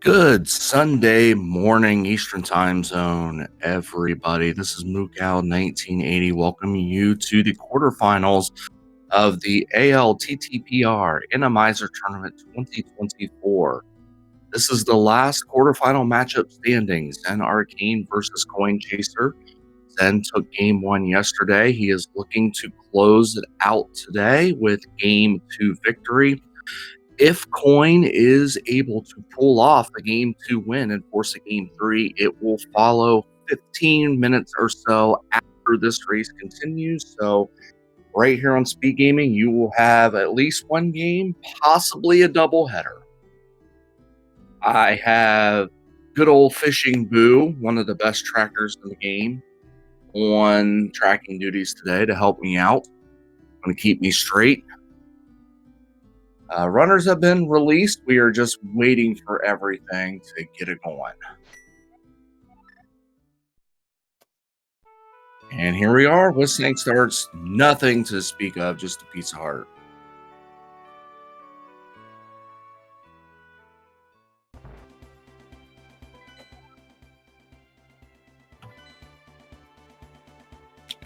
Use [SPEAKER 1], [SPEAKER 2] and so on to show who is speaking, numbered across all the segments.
[SPEAKER 1] Good Sunday morning Eastern Time Zone, everybody. This is Mookow 1980 welcoming you to the quarterfinals of the ALTTPR Enemizer Tournament 2024. This is the last quarterfinal matchup standings, ZenArcane versus Coin Chaser. Zen took game one yesterday. He is looking to close it out today with game two victory. If Coin is able to pull off a game two win and force a game three, it will follow 15 minutes or so after this race continues. So right here on Speed Gaming, you will have at least one game, possibly a doubleheader. I have good old Fishing Boo, one of the best trackers in the game, on tracking duties today to help me out and keep me straight. Runners have been released. We are just waiting for everything to get it going. And here we are with Snake Starts. Nothing to speak of, just a piece of heart.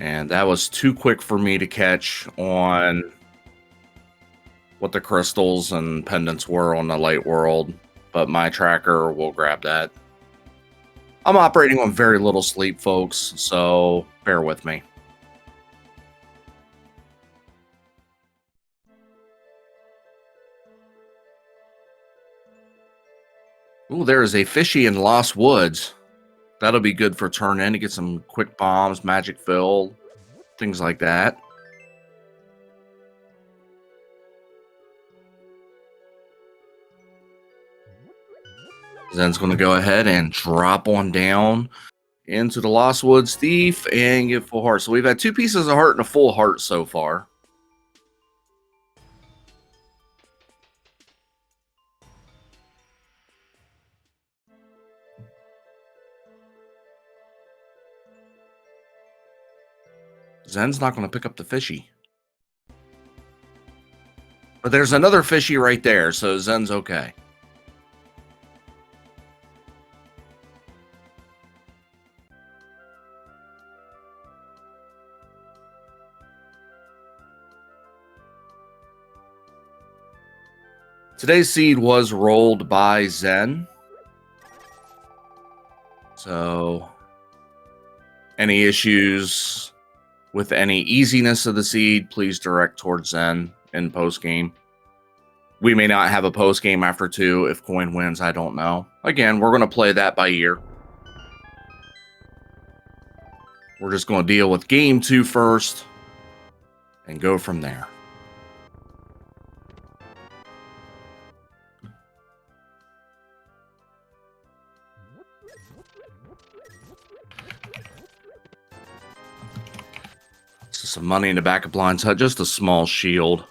[SPEAKER 1] And that was too quick for me to catch on what the crystals and pendants were on the light world, but my tracker will grab that. I'm operating on very little sleep, folks, so bear with me. Ooh, there is a fishy in Lost Woods. That'll be good for turn in to get some quick bombs, magic fill, things like that. Zen's going to go ahead and drop on down into the Lost Woods Thief and get full heart. So we've had two pieces of heart and a full heart so far. Zen's not going to pick up the fishy. But there's another fishy right there, so Zen's okay. Today's seed was rolled by Zen. So any issues with any easiness of the seed, please direct towards Zen in post-game. We may not have a post-game after two. If Coin wins, I don't know. Again, we're going to play that by ear. We're just going to deal with game two first and go from there. Some money in the back of Blind's Hut, just a small shield.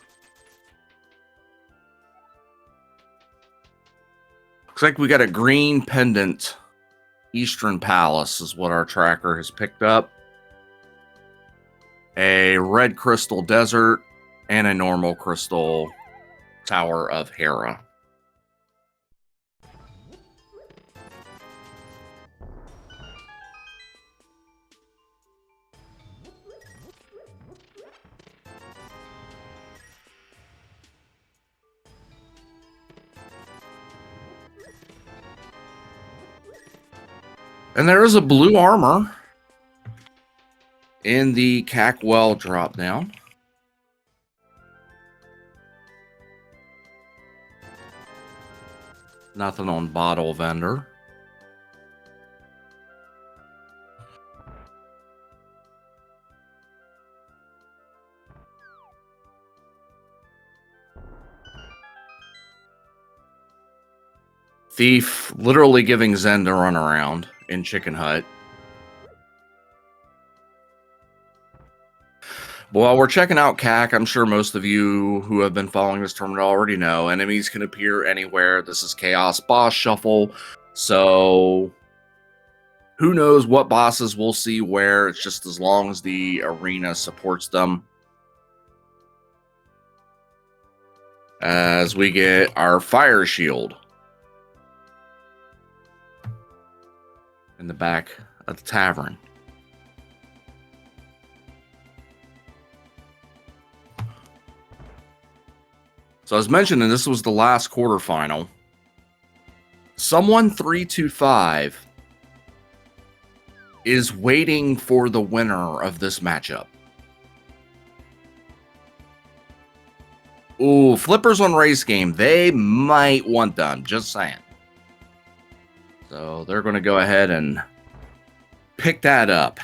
[SPEAKER 1] Looks like we got a green pendant. Eastern Palace is what our tracker has picked up. A red crystal desert and a normal crystal Tower of Hera. And there is a blue armor in the Cackwell drop down. Nothing on bottle vendor. Thief literally giving Zen to run around in Chicken Hut. While we're checking out CAC, I'm sure most of you who have been following this tournament already know enemies can appear anywhere. This is Chaos Boss Shuffle, so who knows what bosses we'll see where. It's just as long as the arena supports them. As we get our Fire Shield. in the back of the tavern. So as mentioned, and this was the last quarterfinal, someone 325 is waiting for the winner of this matchup. Ooh, flippers on race game. They might want them, just saying. So they're going to go ahead and pick that up.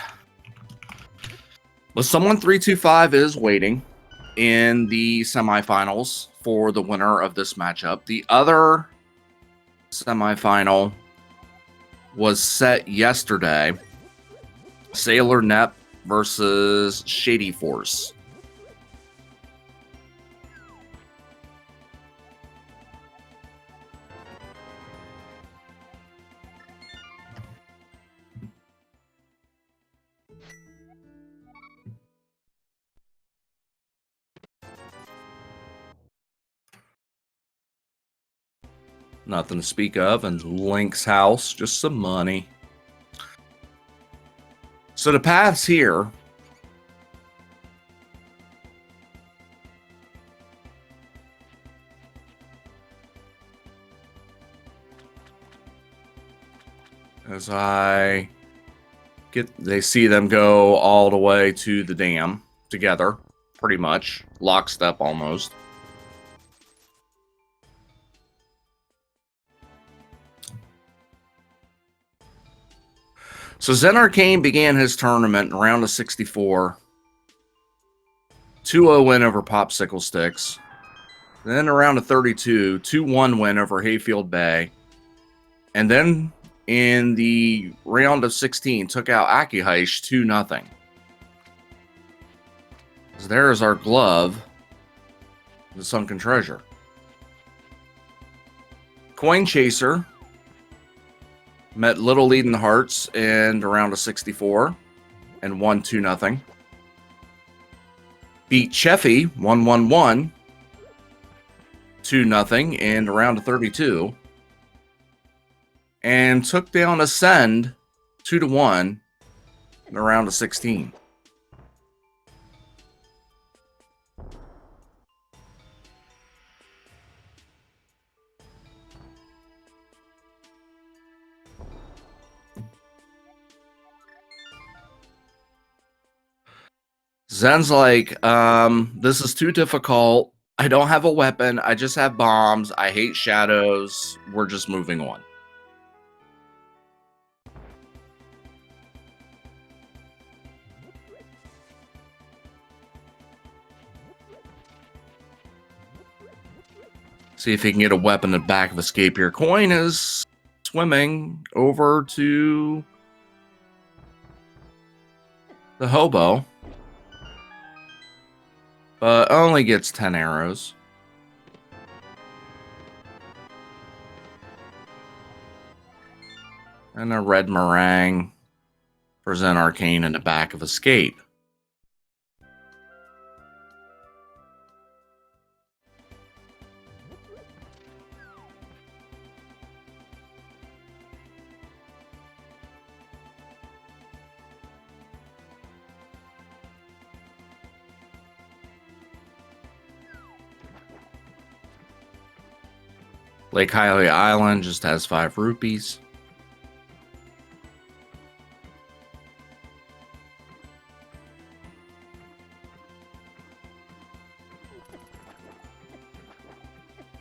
[SPEAKER 1] But someone 325 is waiting in the semifinals for the winner of this matchup. The other semifinal was set yesterday. Sailor Nep versus Shady Force. Nothing to speak of, and Link's house, just some money. So the paths here as they see them go all the way to the dam together, pretty much lockstep almost. So ZenArcane began his tournament in round of 64. 2-0 win over Popsicle Sticks. Then around of 32, 2-1 win over Hayfield Bay. And then in the round of 16, took out Akihaish 2-0. So there's our glove, the Sunken Treasure. Coin Chaser met Little Eden Hearts in the round of 64 and won 2-0. Beat Cheffy 1-1-1, 2-0 in the round of 32. And took down Ascend 2-1 in the round of 16. Zen's like, this is too difficult. I don't have a weapon. I just have bombs. I hate shadows. We're just moving on. See if he can get a weapon in the back of Escape here. Coin is swimming over to the hobo, but only gets 10 arrows. And a red meringue for ZenArcane in the back of Escape. Lake Highway Island just has 5 rupees.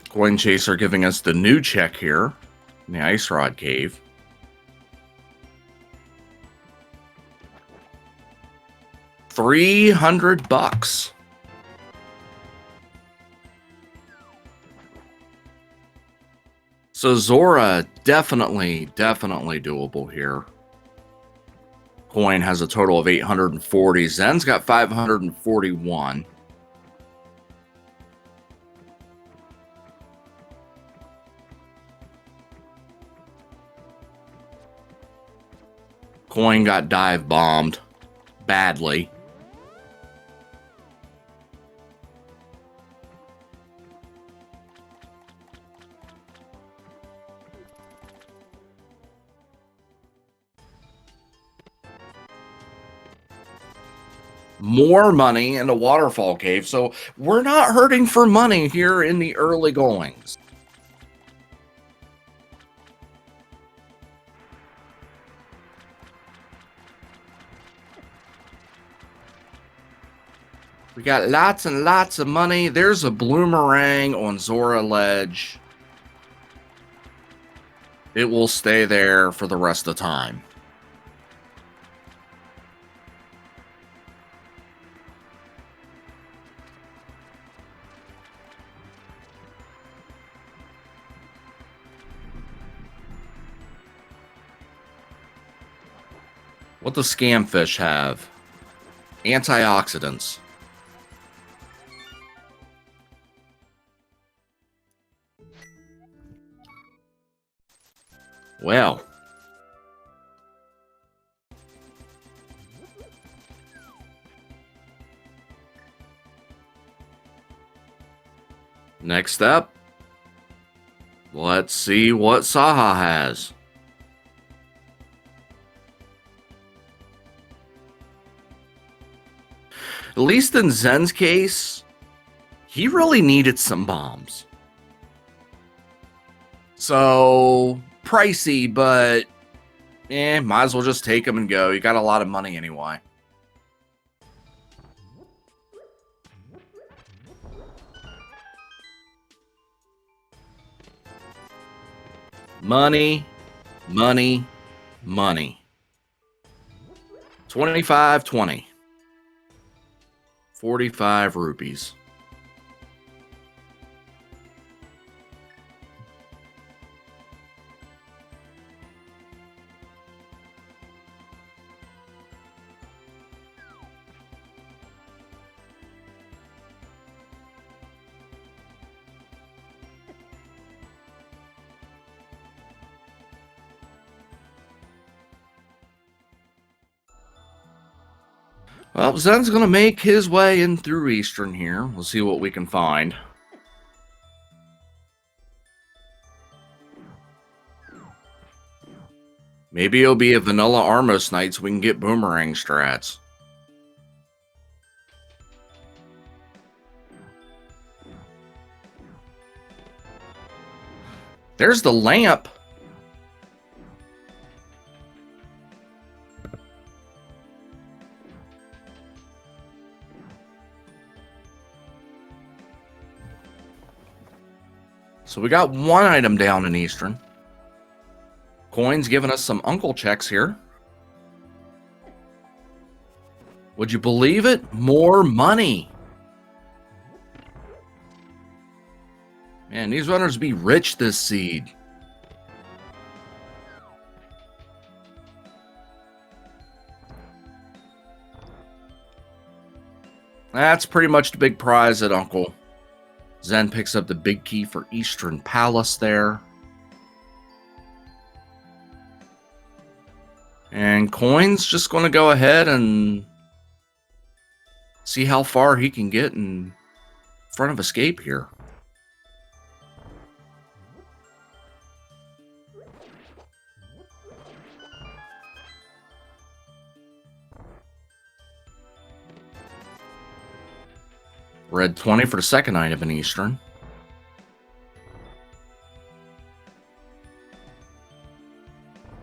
[SPEAKER 1] Coin Chaser giving us the new check here in the Ice Rod Cave. $300. So Zora, definitely doable here. Coin has a total of 840. Zen's got 541. Coin got dive bombed badly. more money in the waterfall cave. So we're not hurting for money here in the early goings. We got lots and lots of money. There's a bloomerang on Zora Ledge. It will stay there for the rest of the time. What does Scamfish have? Antioxidants. Well. Next up, let's see what Saha has. At least in Zen's case, he really needed some bombs. So, pricey, but might as well just take them and go. You got a lot of money anyway. Money, money, money. 25, 20. 45 rupees. Well, Zen's going to make his way in through Eastern here. We'll see what we can find. Maybe it'll be a vanilla Armos night so we can get boomerang strats. There's the lamp. So we got one item down in Eastern. Coin's giving us some uncle checks here. Would you believe it? More money. Man, these runners be rich this seed. That's pretty much the big prize at Uncle. Zen picks up the big key for Eastern Palace there. And Coin's just going to go ahead and see how far he can get in front of Escape here. Red 20 for the second item in Eastern.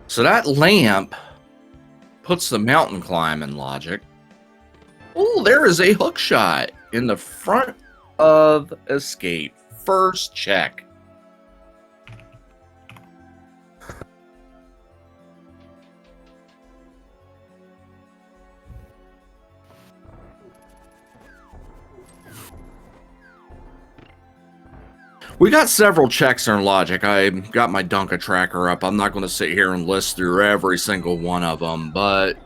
[SPEAKER 1] So that lamp puts the mountain climb in logic. Oh, there is a hook shot in the front of Escape. First check. We got several checks in logic. I got my Dunka tracker up. I'm not going to sit here and list through every single one of them, but...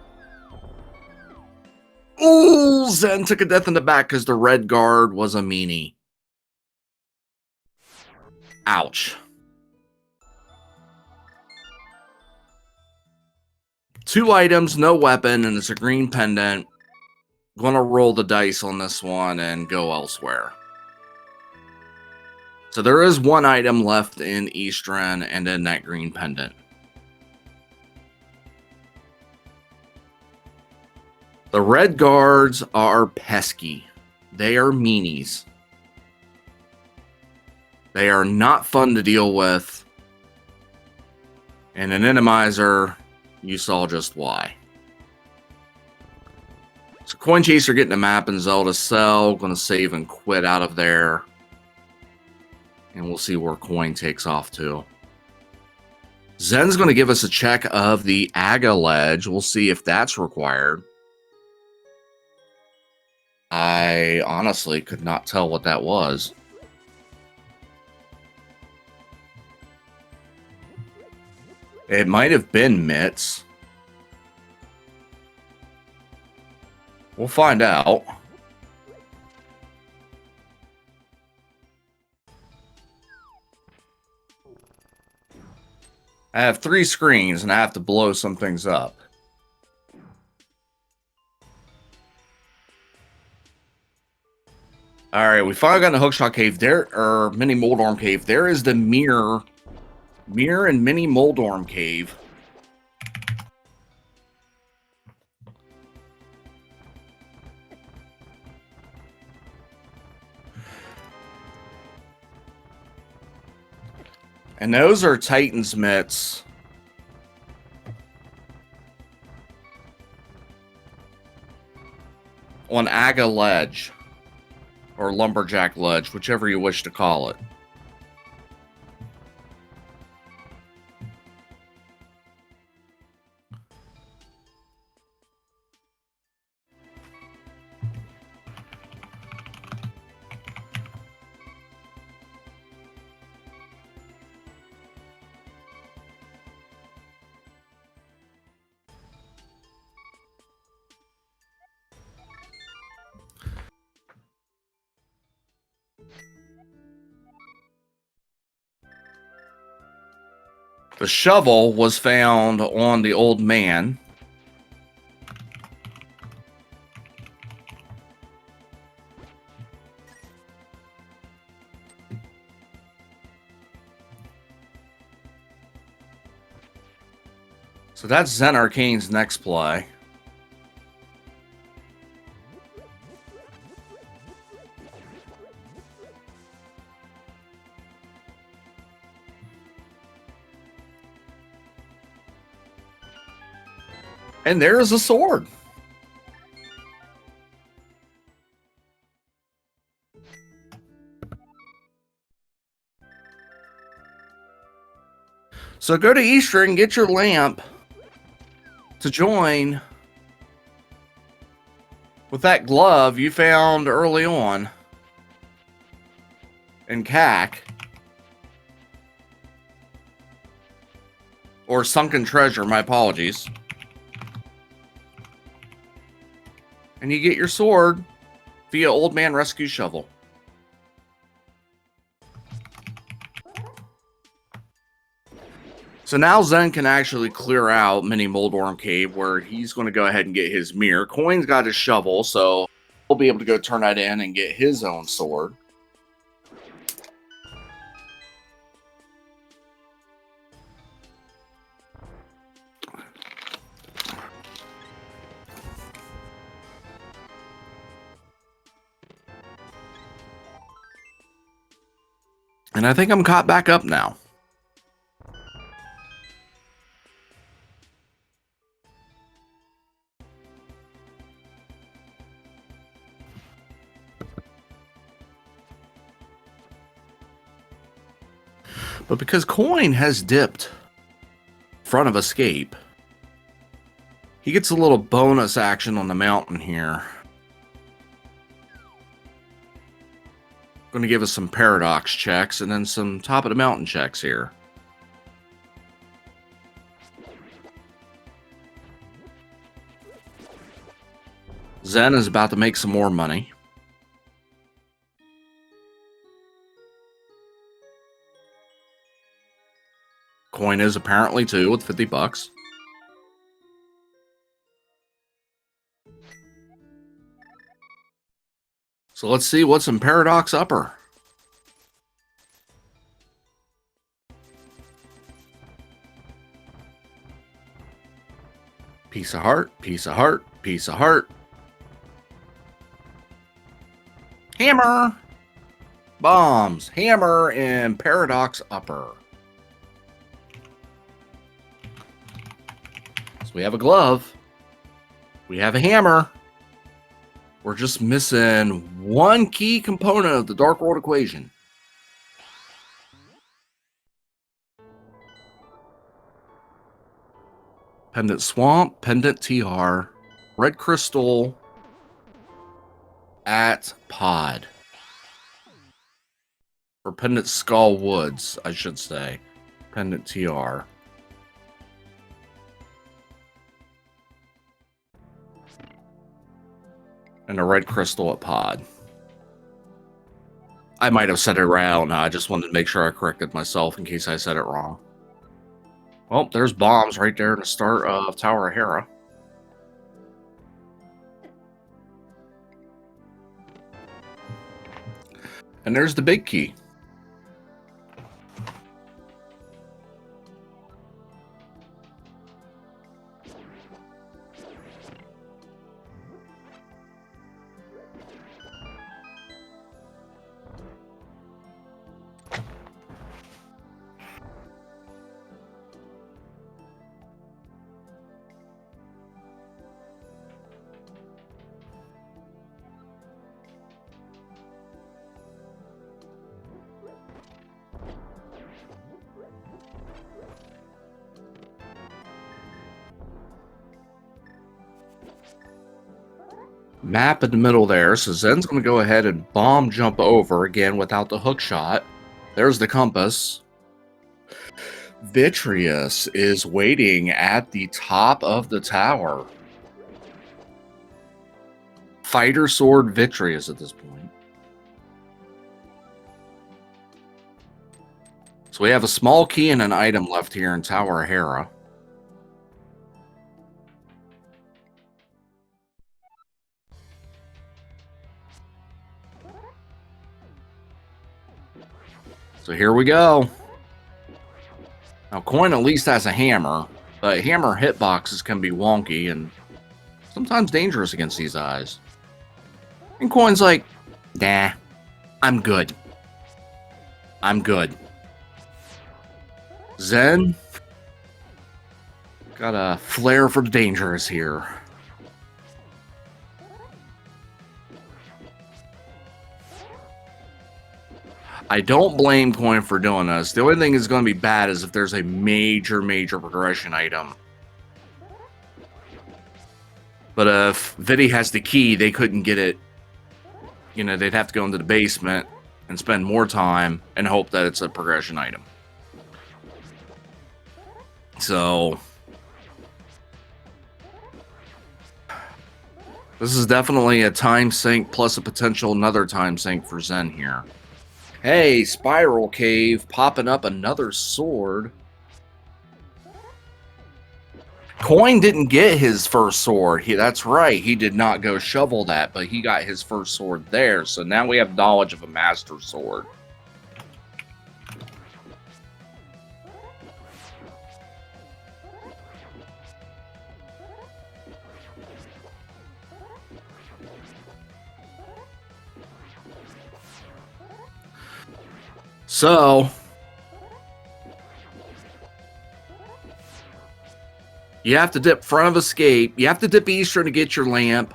[SPEAKER 1] Ooh, Zen took a death in the back because the red guard was a meanie. Ouch. Two items, no weapon, and it's a green pendant. Gonna roll the dice on this one and go elsewhere. So there is one item left in Eastern and then that green pendant. The red guards are pesky. They are meanies. They are not fun to deal with. And an Enemizer, you saw just why. So Coin Chaser getting a map and Zelda Cell. Going to save and quit out of there. And we'll see where Coin takes off to. Zen's going to give us a check of the Aga Ledge. We'll see if that's required. I honestly could not tell what that was. It might have been Mitts. We'll find out. I have 3 screens and I have to blow some things up. All right, we finally got in the Hookshot Cave. There, or Mini Moldorm Cave. There is the Mirror and Mini Moldorm Cave. And those are Titan's mitts. On Aga Ledge. Or Lumberjack Ledge, whichever you wish to call it. The shovel was found on the old man. So that's ZenArcane's next play. And there is a sword. So go to Eastern, get your lamp to join with that glove you found early on in CAC. Or Sunken Treasure, my apologies. And you get your sword via Old Man Rescue Shovel. So now Zen can actually clear out Mini Moldorm Cave, where he's going to go ahead and get his mirror. Coin's got his shovel, so he'll be able to go turn that in and get his own sword. And I think I'm caught back up now. But because Coin has dipped front of Escape, he gets a little bonus action on the mountain here. Going to give us some paradox checks and then some top of the mountain checks here. Zen is about to make some more money. Coin is apparently too with 50 bucks. So let's see what's in Paradox Upper. Piece of heart, piece of heart, piece of heart, Hammer! Bombs, hammer, and paradox upper. So we have a glove. We have a hammer. We're just missing one key component of the Dark World equation. Pendant Swamp, Pendant TR, Red Crystal at Pod. Or Pendant Skull Woods, I should say. Pendant TR. And a red crystal at Pod. I might have said it right. I just wanted to make sure I corrected myself in case I said it wrong. Well, there's bombs right there in the start of Tower of Hera. And there's the big key. Map in the middle there, so Zen's going to go ahead and bomb jump over again without the hook shot. There's the compass. Vitreous is waiting at the top of the tower. Fighter Sword Vitreous at this point. So we have a small key and an item left here in Tower of Hera. So here we go. Now, Coin at least has a hammer, but hammer hitboxes can be wonky and sometimes dangerous against these eyes. And Coin's like, nah, I'm good. I'm good. Zen got a flair for the dangerous here. I don't blame Coin for doing this. The only thing that's going to be bad is if there's a major progression item. But if Vidi has the key, they couldn't get it. You know, they'd have to go into the basement and spend more time and hope that it's a progression item. So this is definitely a time sink plus a potential another time sink for Zen here. Hey, Spiral Cave popping up another sword. Coin didn't get his first sword. That's right. He did not go shovel that, but he got his first sword there. So now we have knowledge of a master sword. So, you have to dip front of escape. You have to dip Eastern to get your lamp.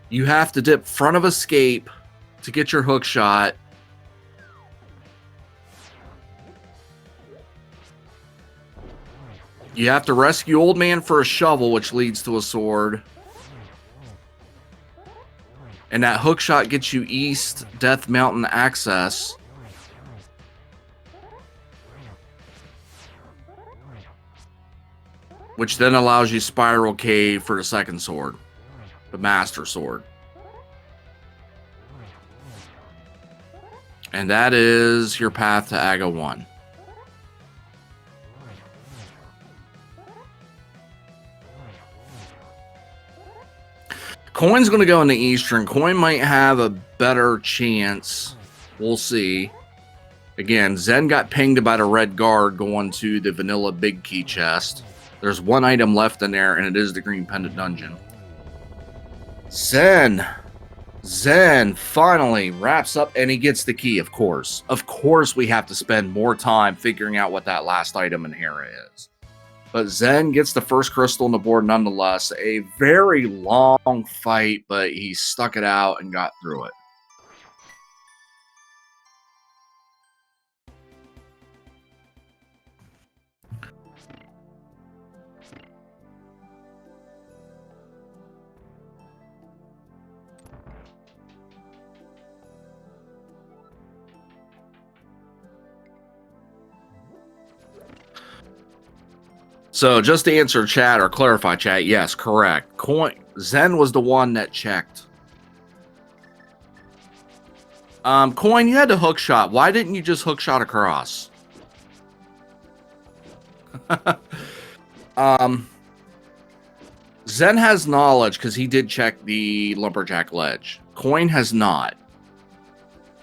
[SPEAKER 1] You have to dip front of escape to get your hook shot. You have to rescue Old Man for a shovel, which leads to a sword. And that hook shot gets you East Death Mountain access. Which then allows you Spiral Cave for the second sword. The Master Sword. And that is your path to Aga 1. Coin's going to go into Eastern. Coin might have a better chance. We'll see. Again, Zen got pinged by the red guard going to the vanilla big key chest. There's one item left in there, and it is the green pendant dungeon. Zen Zen finally wraps up and he gets the key, of course. Of course, we have to spend more time figuring out what that last item in here is. But Zen gets the first crystal on the board nonetheless. A very long fight, but he stuck it out and got through it. So just to answer chat or clarify chat, yes, correct. Zen was the one that checked. Coin, you had to hook shot. Why didn't you just hook shot across? Zen has knowledge because he did check the lumberjack ledge. Coin has not.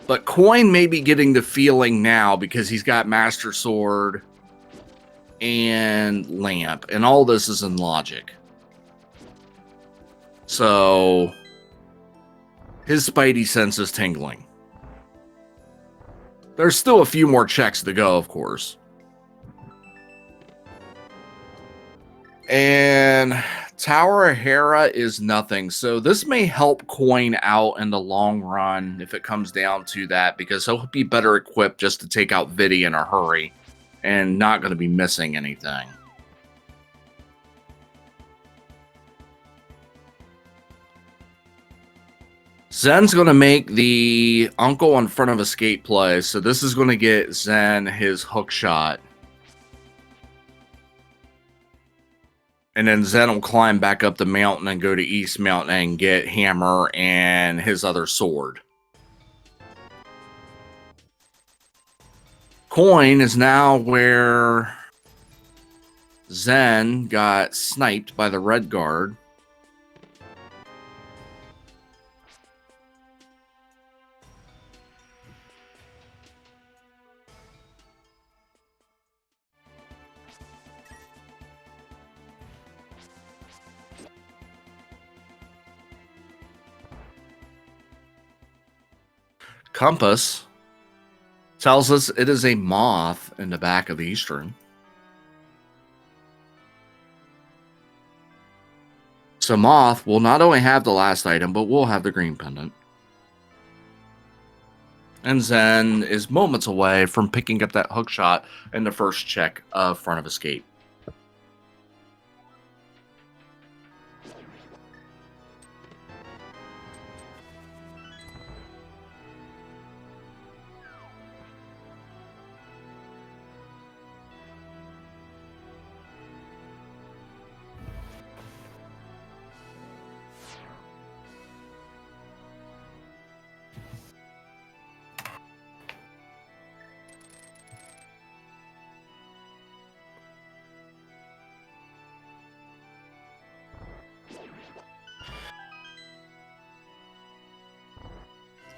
[SPEAKER 1] But Coin may be getting the feeling now because he's got Master Sword and Lamp, and all this is in logic. So his spidey sense is tingling. There's still a few more checks to go, of course. And Tower of Hera is nothing. So this may help Coin out in the long run if it comes down to that, because he'll be better equipped just to take out Viddy in a hurry and not going to be missing anything. Zen's going to make the uncle in front of escape play. So this is going to get Zen his hook shot. And then Zen will climb back up the mountain and go to East Mountain and get Hammer and his other sword. Coin is now where Zen got sniped by the red guard. Compass tells us it is a moth in the back of Eastern. So Moth will not only have the last item, but will have the green pendant. And Zen is moments away from picking up that hook shot in the first check of front of escape.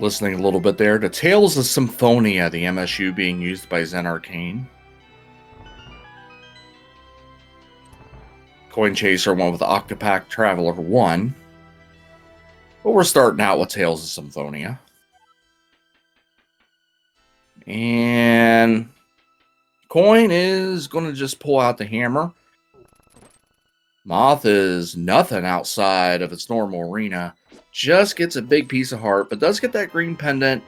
[SPEAKER 1] Listening a little bit there to Tales of Symphonia, the MSU being used by ZenArcane. Coin Chaser went with Octopack Traveler 1. But we're starting out with Tales of Symphonia. And Coin is going to just pull out the hammer. Moth is nothing outside of its normal arena. Just gets a big piece of heart, but does get that green pendant.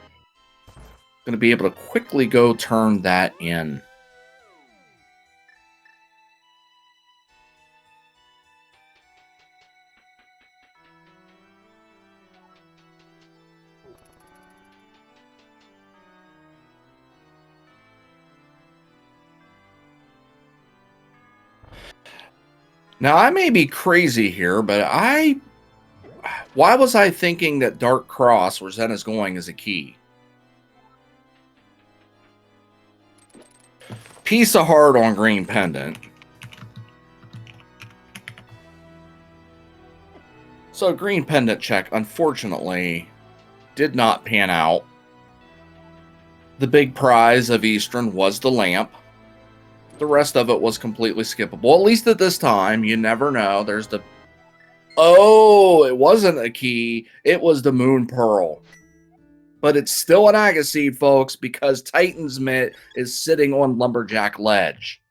[SPEAKER 1] Going to be able to quickly go turn that in. Now, I may be crazy here, but why was I thinking that Dark Cross, where Zen is going, is a key? Piece of heart on green pendant. So green pendant check, unfortunately, did not pan out. The big prize of Eastern was the lamp. The rest of it was completely skippable. At least at this time, you never know. There's the Oh, it wasn't a key. It was the Moon Pearl. But it's still an Agaseed, folks, because Titan's Mitt is sitting on Lumberjack Ledge.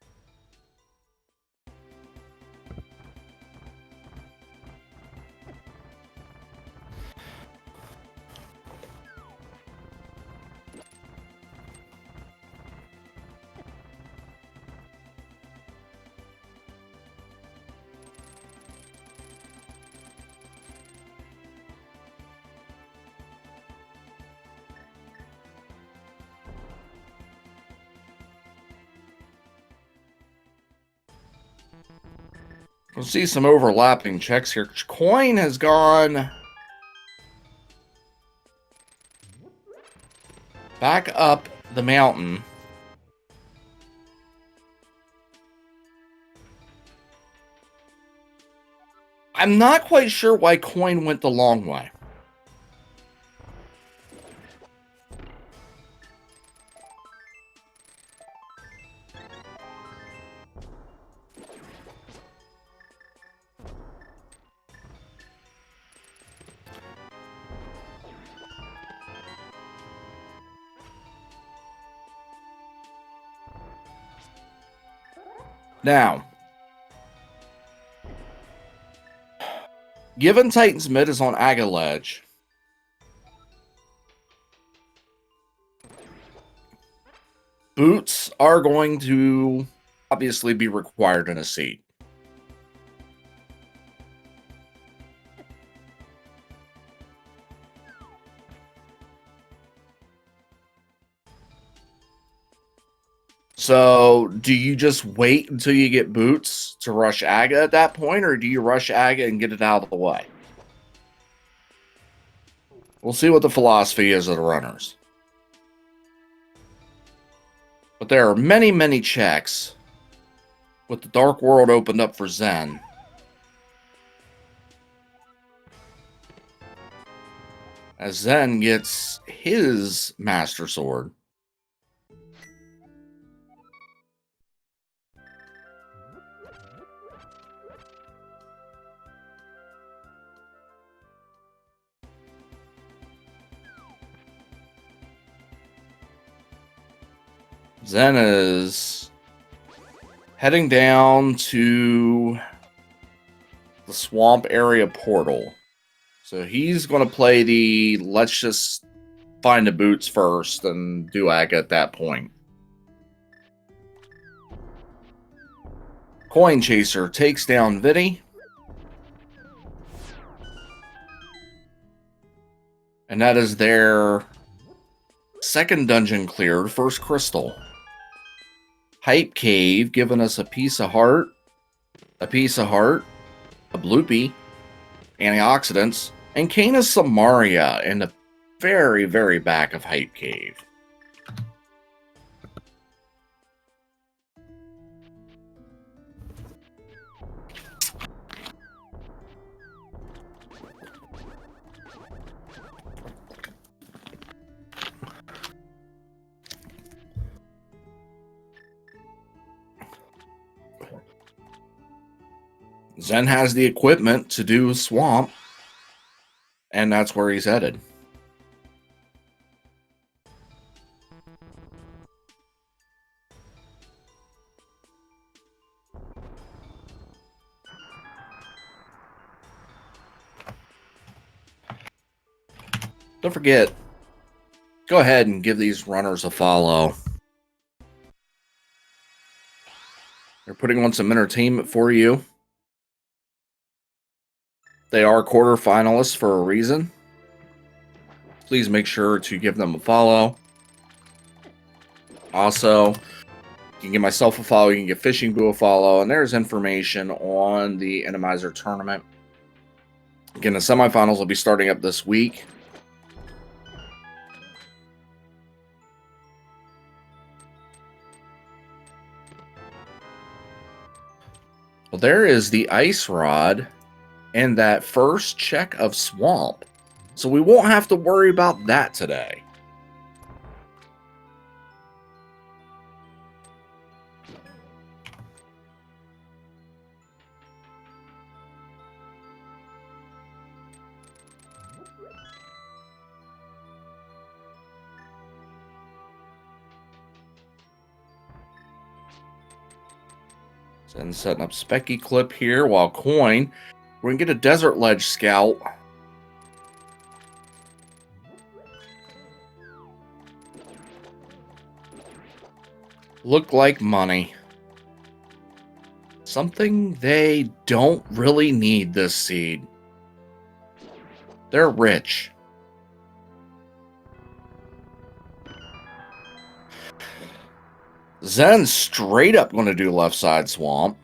[SPEAKER 1] We'll see some overlapping checks here. Coin has gone back up the mountain. I'm not quite sure why Coin went the long way. Now, given Titan's Mid is on Aga Ledge, boots are going to obviously be required in a seat. So, do you just wait until you get boots to rush Aga at that point, or do you rush Aga and get it out of the way? We'll see what the philosophy is of the runners. But there are many, many checks with the Dark World opened up for Zen. As Zen gets his Master Sword. Zen is heading down to the swamp area portal. So he's going to play the let's just find the boots first and do Aga at that point. Coin Chaser takes down Vinny. And that is their second dungeon cleared, first crystal. Hype Cave giving us a piece of heart, a bloopy, antioxidants, and Canis Samaria in the very, very back of Hype Cave. Zen has the equipment to do Swamp, and that's where he's headed. Don't forget, go ahead and give these runners a follow. They're putting on some entertainment for you. They are quarterfinalists for a reason. Please make sure to give them a follow. Also, you can give myself a follow. You can give Fishing Boo a follow. And there's information on the Enemizer tournament. Again, the semifinals will be starting up this week. Well, there is the Ice Rod and that first check of Swamp. So we won't have to worry about that today. Zen setting up Specky Clip here while Coin. We're going to get a Desert Ledge Scout. Look like money. Something they don't really need this seed. They're rich. Zen's straight up going to do left side swamp.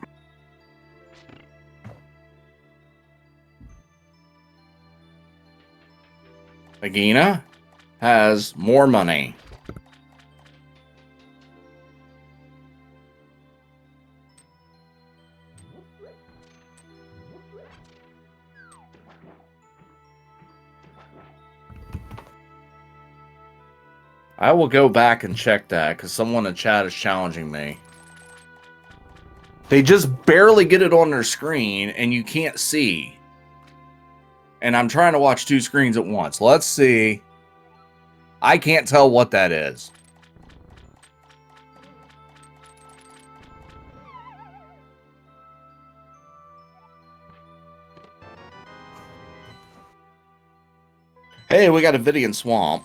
[SPEAKER 1] Nagina has more money. I will go back and check that because someone in chat is challenging me. They just barely get it on their screen and you can't see. And I'm trying to watch two screens at once. Let's see. I can't tell what that is. Hey, we got a Vidian Swamp.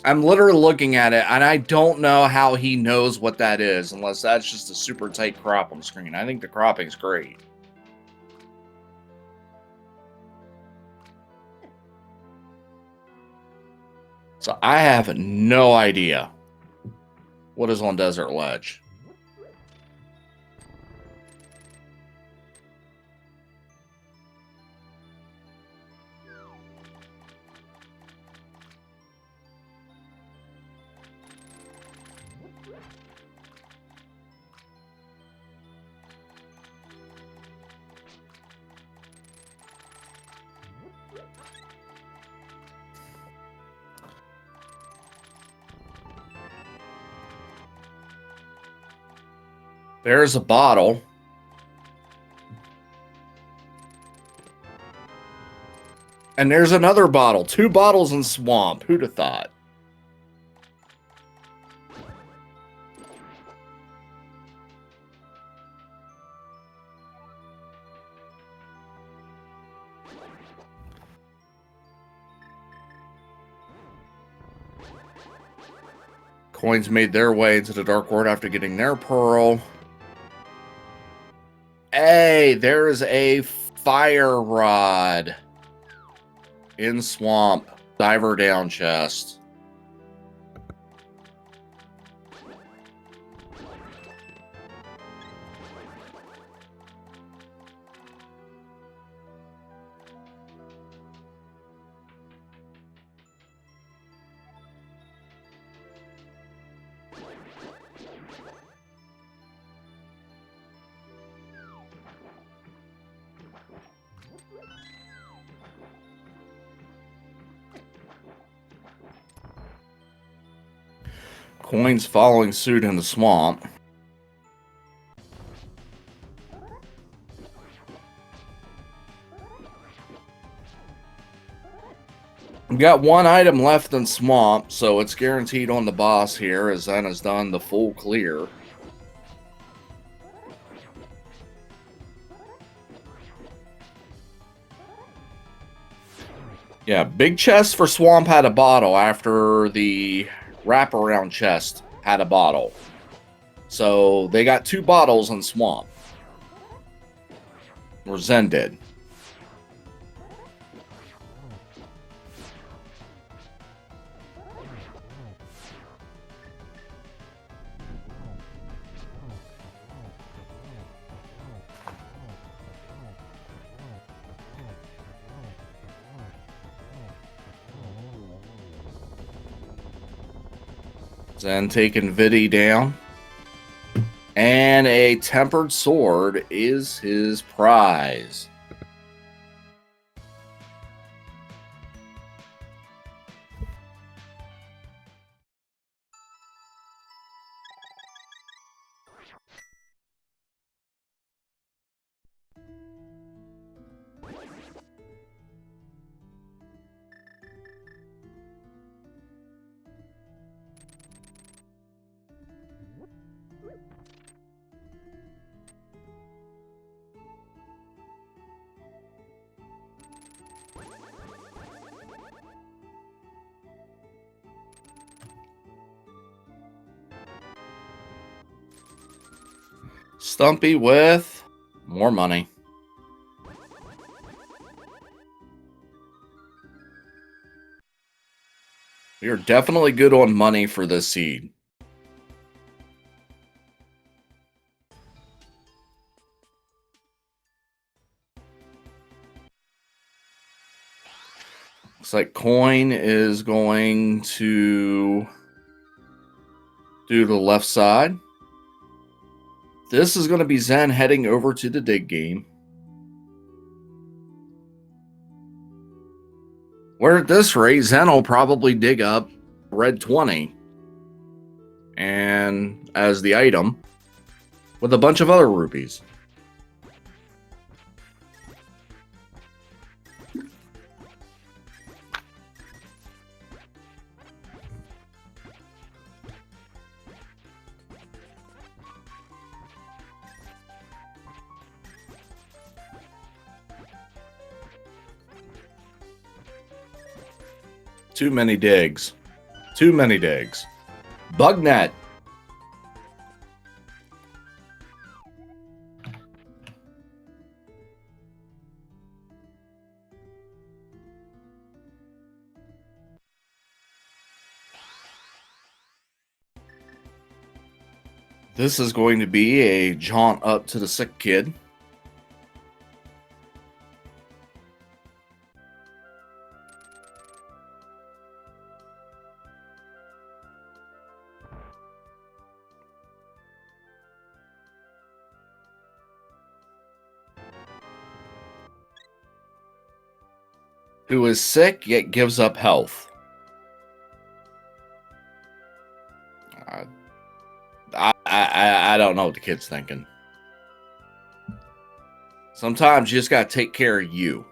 [SPEAKER 1] I'm literally looking at it, and I don't know how he knows what that is, unless that's just a super tight crop on the screen. I think the cropping's great. So I have no idea what is on Desert Ledge. There's a bottle. And there's another bottle. 2 bottles in Swamp. Who'd have thought? Coins made their way into the Dark Ward after getting their pearl. Hey, there's a fire rod in Swamp. Diver down chest. Coins following suit in the Swamp. We've got 1 item left in Swamp, so it's guaranteed on the boss here as Zen has done the full clear. Yeah, big chest for Swamp had a bottle after the wraparound chest had a bottle. So they got 2 bottles in Swamp. Or Zen did. Zen taking Vidi down. And a tempered sword is his prize. Stumpy with more money. We are definitely good on money for this seed. Looks like coin is going to do the left side. This is going to be Zen heading over to the dig game. Where at this rate, Zen will probably dig up red 20 and as the item with a bunch of other rupees. Too many digs. Too many digs. Bugnet. This is going to be a jaunt up to the sick kid. Who is sick yet gives up health. I don't know what the kid's thinking. Sometimes you just gotta take care of you.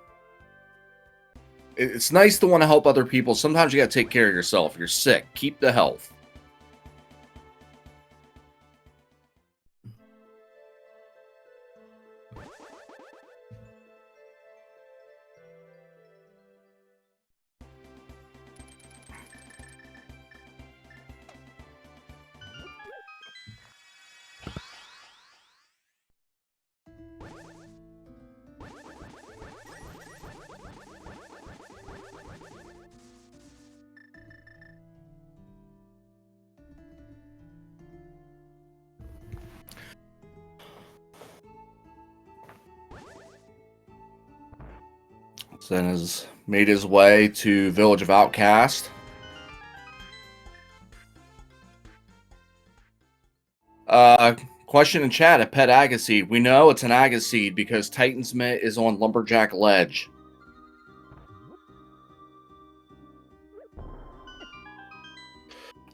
[SPEAKER 1] It's nice to want to help other people. Sometimes you gotta take care of yourself. You're sick. Keep the health. Zen has made his way to Village of Outcast. Question in chat, a pet Agaseed. We know it's an Agaseed because Titan's Mitt is on Lumberjack Ledge.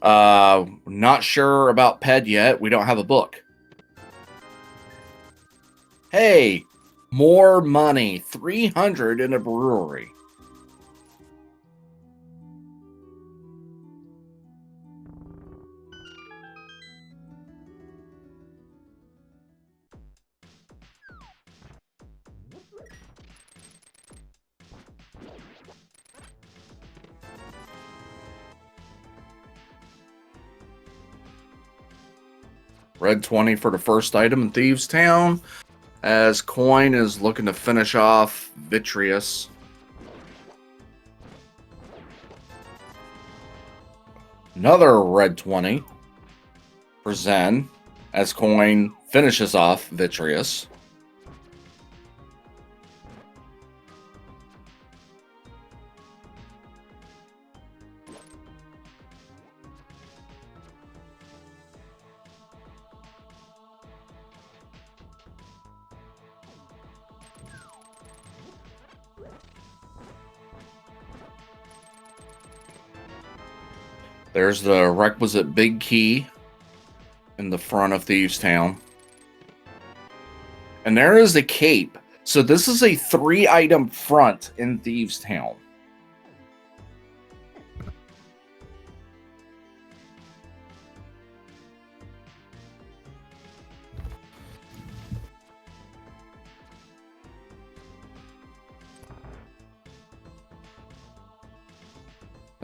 [SPEAKER 1] Not sure about Ped yet. We don't have a book. Hey, more money. 300 in a brewery. Red 20 for the first item in Thieves Town, as Coin is looking to finish off Vitreous. Another red 20 for Zen, as Coin finishes off Vitreous. There's the requisite big key in the front of Thieves Town. And there is the cape. So this is a 3-item front in Thieves Town.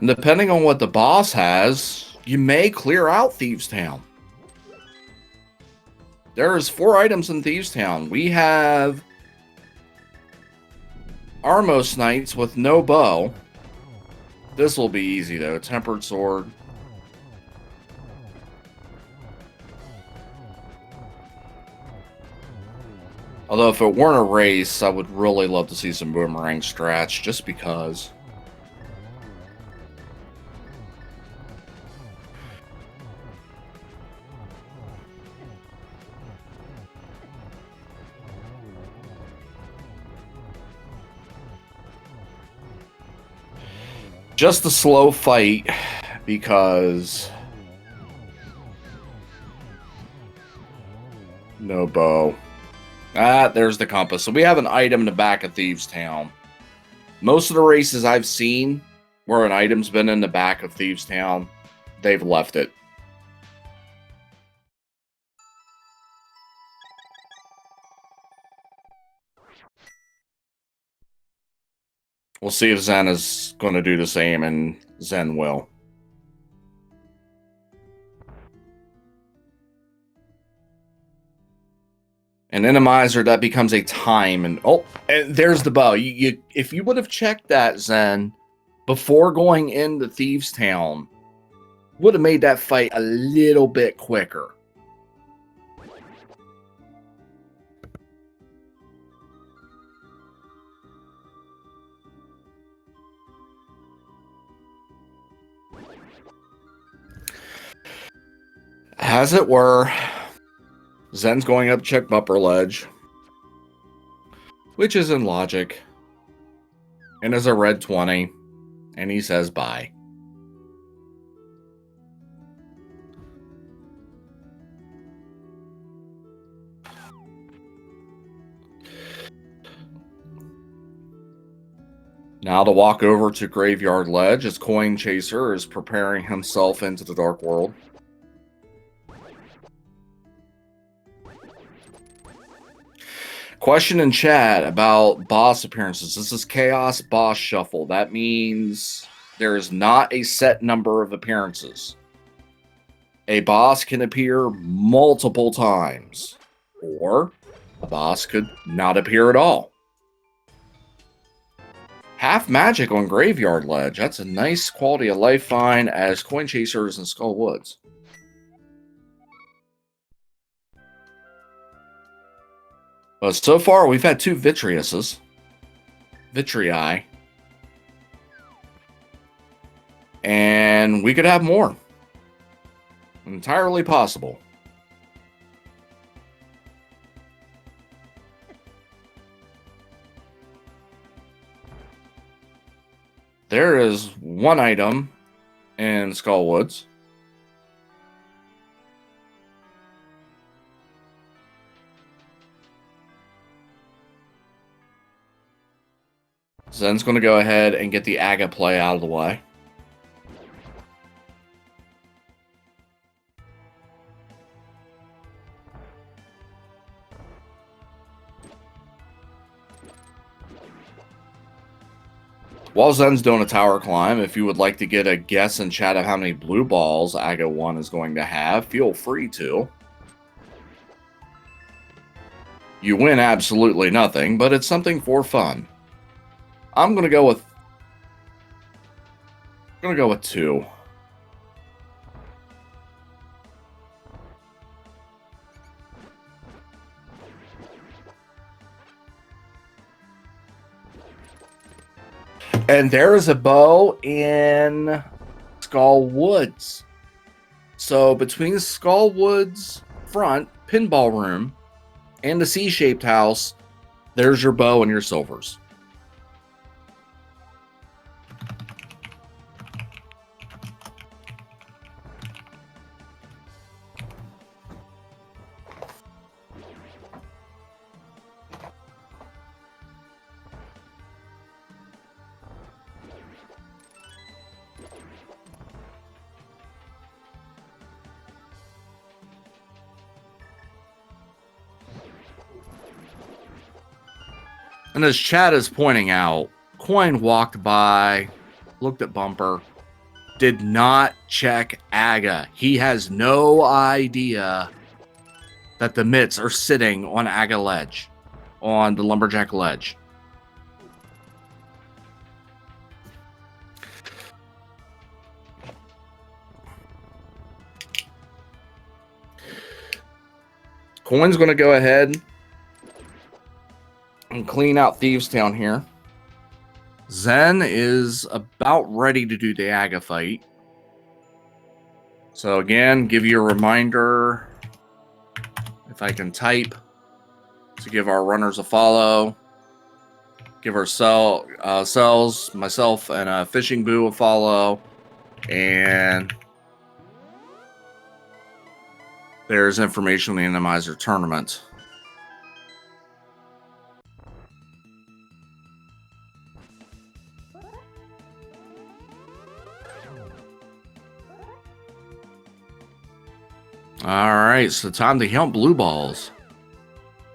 [SPEAKER 1] And depending on what the boss has, you may clear out Thieves Town. There's 4 items in Thieves Town. We have Armos Knights with no bow. This will be easy, though. Tempered Sword. Although, if it weren't a race, I would really love to see some boomerang strats, just because. Just a slow fight, because no bow. Ah, there's the compass. So we have an item in the back of Thieves Town. Most of the races I've seen where an item's been in the back of Thieves Town, they've left it. We'll see if Zen is going to do the same, and Zen will. An Enemizer, that becomes a time, and oh, and there's the bow. If you would have checked that, Zen, before going into Thieves Town, would have made that fight a little bit quicker. As it were, Zen's going up check bumper ledge, which is in logic, and is a red 20, and he says bye. Now to walk over to Graveyard Ledge as Coin Chaser is preparing himself into the Dark World. Question in chat about boss appearances. This is Chaos Boss Shuffle. That means there is not a set number of appearances. A boss can appear multiple times, or a boss could not appear at all. Half magic on Graveyard Ledge. That's a nice quality of life find as Coin Chasers in Skull Woods. But so far, we've had 2 Vitreouses. Vitrii. And we could have more. Entirely possible. There is 1 item in Skull Woods. Zen's going to go ahead and get the Aga play out of the way. While Zen's doing a tower climb, if you would like to get a guess in chat of how many blue balls Aga 1 is going to have, feel free to. You win absolutely nothing, but it's something for fun. I'm gonna go with 2. And there is a bow in Skull Woods. So between Skull Woods front pinball room and the C-shaped house, there's your bow and your silvers. And as chat is pointing out, Coin walked by, looked at Bumper, did not check Aga. He has no idea that the mitts are sitting on Aga ledge, on the lumberjack ledge. Coin's going to go ahead and clean out Thieves Town here. Zen is about ready to do the Aga fight. So again, give you a reminder, if I can type, to give our runners a follow. Give our cells, myself, and a Fishing Boo a follow. And there's information on the Enemizer tournament. Alright, so time to count blue balls.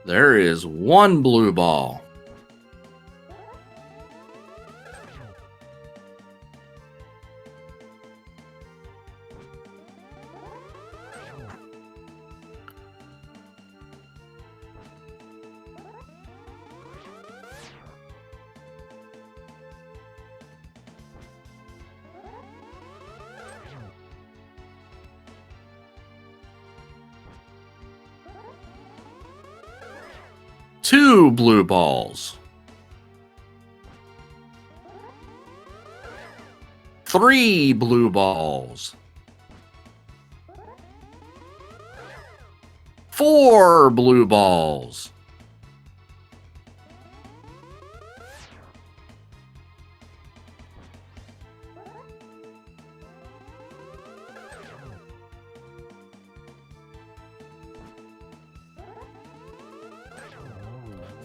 [SPEAKER 1] There is 1 blue ball. Two blue balls. 3 blue balls. 4 blue balls.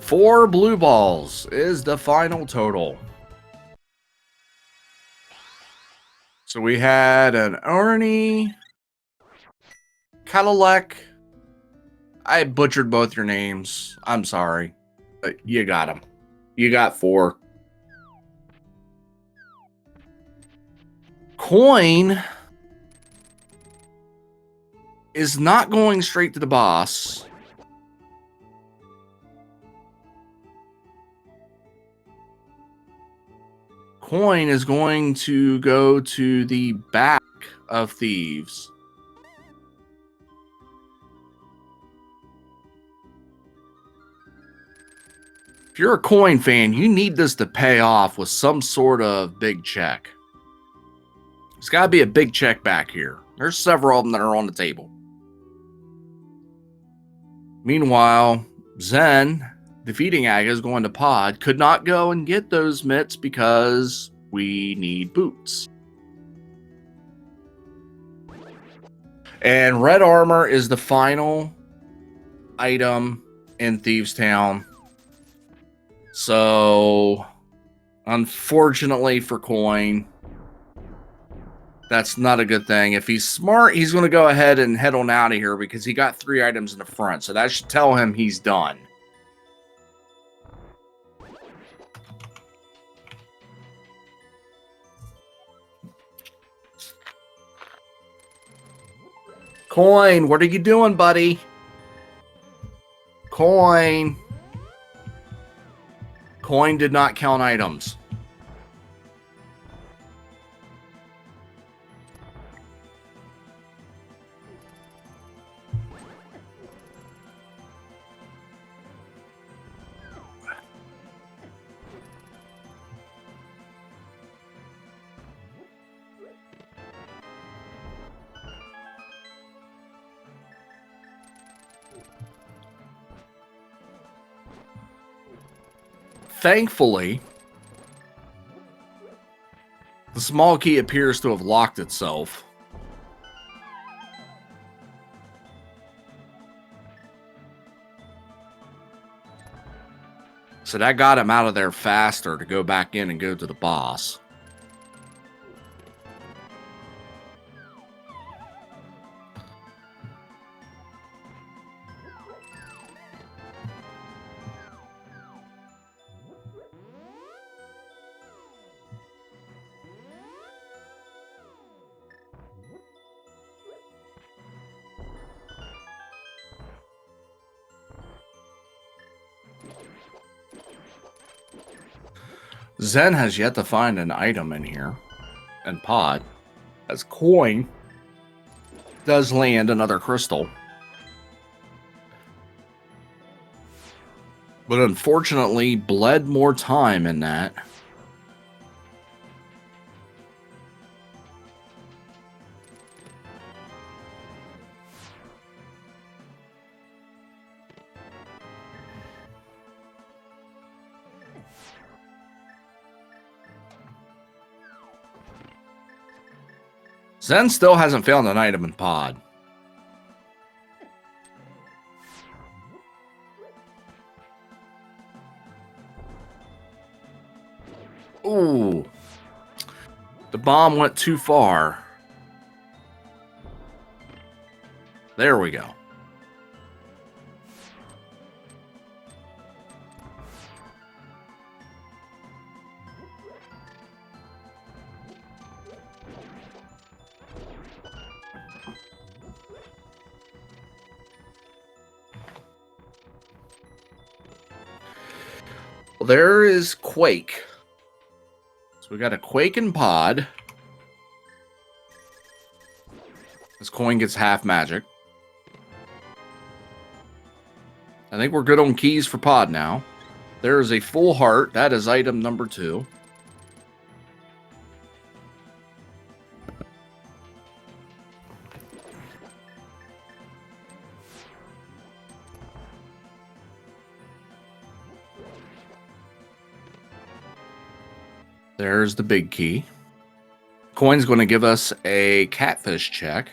[SPEAKER 1] 4 blue balls is the final total. So we had an Ernie, Cadillac. I butchered both your names. I'm sorry. But you got them. You got 4. Coin is not going straight to the boss. Coin is going to go to the back of Thieves. If you're a Coin fan, you need this to pay off with some sort of big check. There's got to be a big check back here. There's several of them that are on the table. Meanwhile, Zen, defeating Aga, is going to pod. Could not go and get those mitts because we need boots. And red armor is the final item in Thieves Town. So, unfortunately for Coin, that's not a good thing. If he's smart, he's going to go ahead and head on out of here because he got 3 items in the front. So that should tell him he's done. Coin, what are you doing, buddy? Coin. Coin did not count items. Thankfully, the small key appears to have locked itself. So that got him out of there faster to go back in and go to the boss. Zen has yet to find an item in here. And Pod. As Coin does land another crystal. But unfortunately, bled more time in that. Zen still hasn't found an item in Pod. Ooh. The bomb went too far. There we go. Well, there is Quake. So we got a Quake and Pod. This coin gets half magic. I think we're good on keys for Pod now. There is a full heart. That is item number 2. There's the big key. Coin's going to give us a catfish check.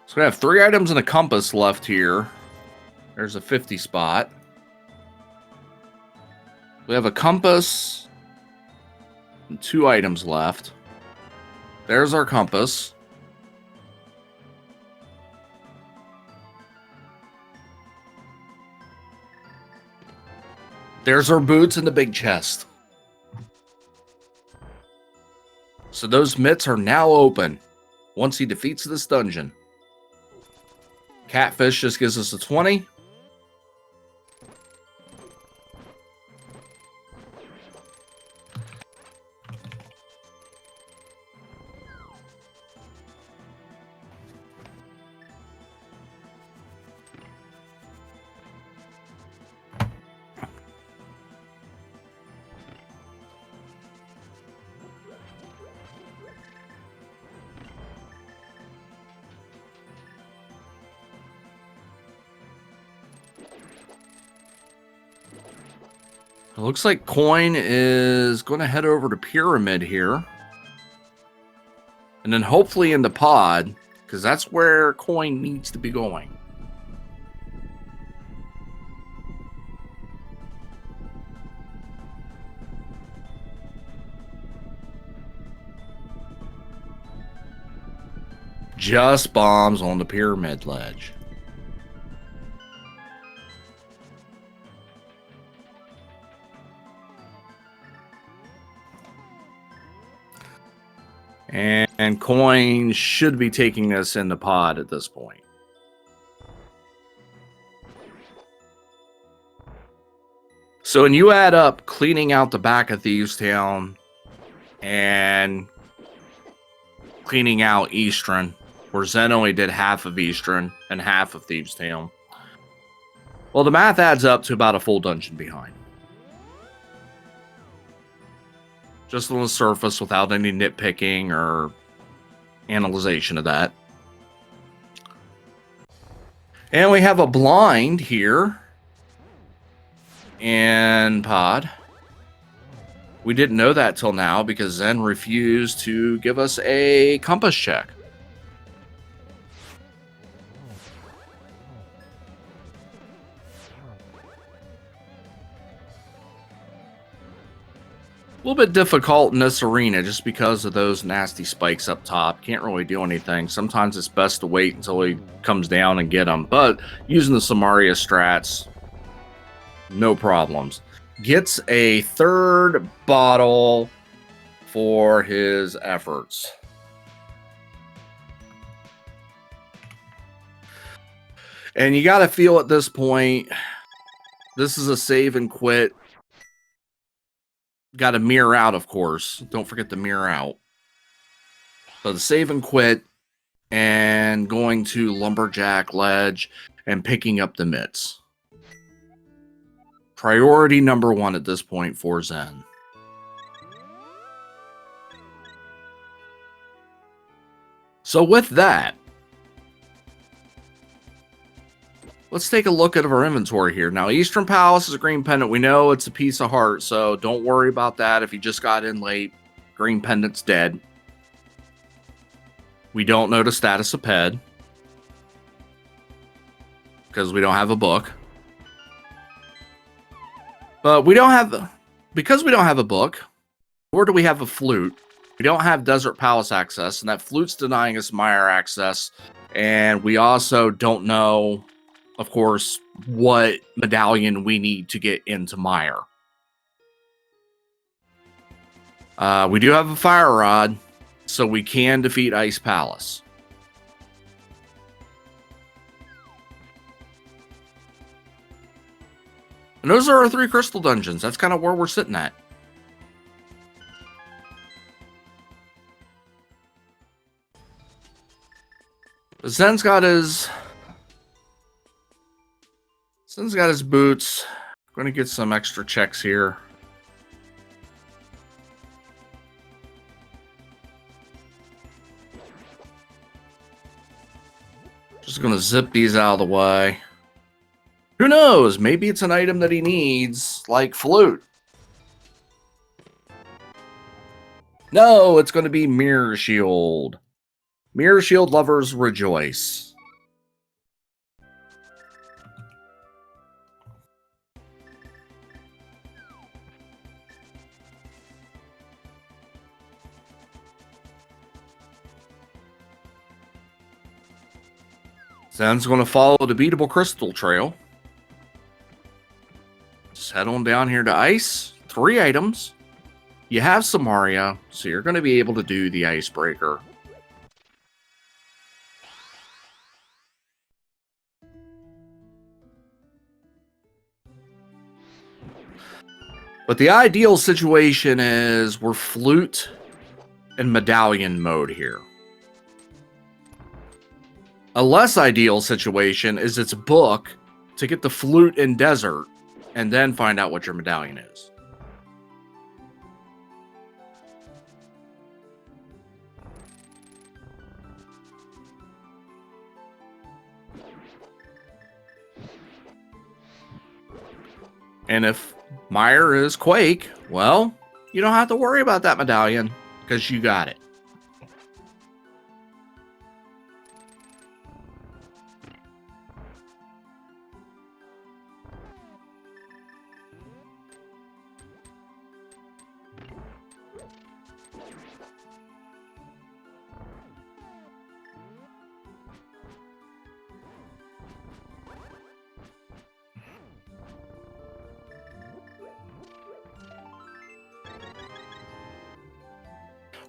[SPEAKER 1] So we have 3 items and a compass left here. There's a 50 spot. We have a compass and 2 items left. There's our compass. There's our boots in the big chest. So those mitts are now open once he defeats this dungeon. Catfish just gives us a 20. It looks like Coin is going to head over to Pyramid here. And then hopefully into Pod, because that's where Coin needs to be going. Just bombs on the Pyramid ledge. And Coin should be taking this in the Pod at this point. So when you add up cleaning out the back of Thieves Town and cleaning out Eastern, where Zen only did half of Eastern and half of Thieves Town, well, the math adds up to about a full dungeon behind. Just on the surface without any nitpicking or analyzation of that. And we have a blind here in Pod. We didn't know that till now because Zen refused to give us a compass check. A little bit difficult in this arena just because of those nasty spikes up top. Can't really do anything. Sometimes it's best to wait until he comes down and get them. But using the Samaria strats, no problems. Gets a 3rd bottle for his efforts. And you got to feel at this point, this is a save and quit. Got to mirror out, of course. Don't forget to mirror out. So the save and quit and going to Lumberjack Ledge and picking up the mitts. Priority number one at this point for Zen. So with that, let's take a look at our inventory here. Now, Eastern Palace is a green pendant. We know it's a piece of heart, so don't worry about that if you just got in late. Green pendant's dead. We don't know the status of Ped because we don't have a book. But we don't have, because we don't have a book, nor do we have a flute. We don't have Desert Palace access, and that flute's denying us Mire access. And we also don't know, of course, what medallion we need to get into Mire. We do have a Fire Rod, so we can defeat Ice Palace. And those are our 3 crystal dungeons. That's kind of where we're sitting at. Zen's got his boots. I'm going to get some extra checks here. Just going to zip these out of the way. Who knows? Maybe it's an item that he needs, like flute. No, it's going to be Mirror Shield. Mirror Shield lovers rejoice. Zen's going to follow the beatable crystal trail. Just head on down here to Ice. 3 items. You have Samaria, so you're going to be able to do the Icebreaker. But the ideal situation is we're flute and medallion mode here. A less ideal situation is it's book to get the flute in desert and then find out what your medallion is. And if Mire is Quake, well, you don't have to worry about that medallion because you got it.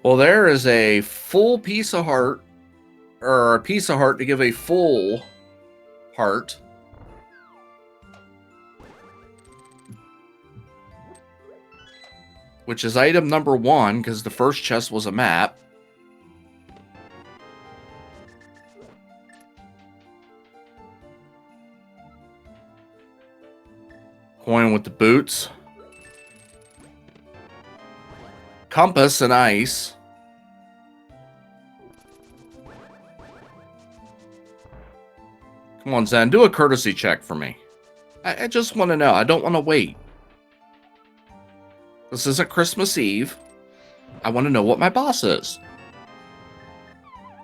[SPEAKER 1] Well, there is a full piece of heart, or a piece of heart to give a full heart. Which is item number 1, because the first chest was a map. Coin with the boots. Compass and ice. Come on, Zen, do a courtesy check for me. I just want to know. I don't want to wait. This isn't Christmas Eve. I want to know what my boss is.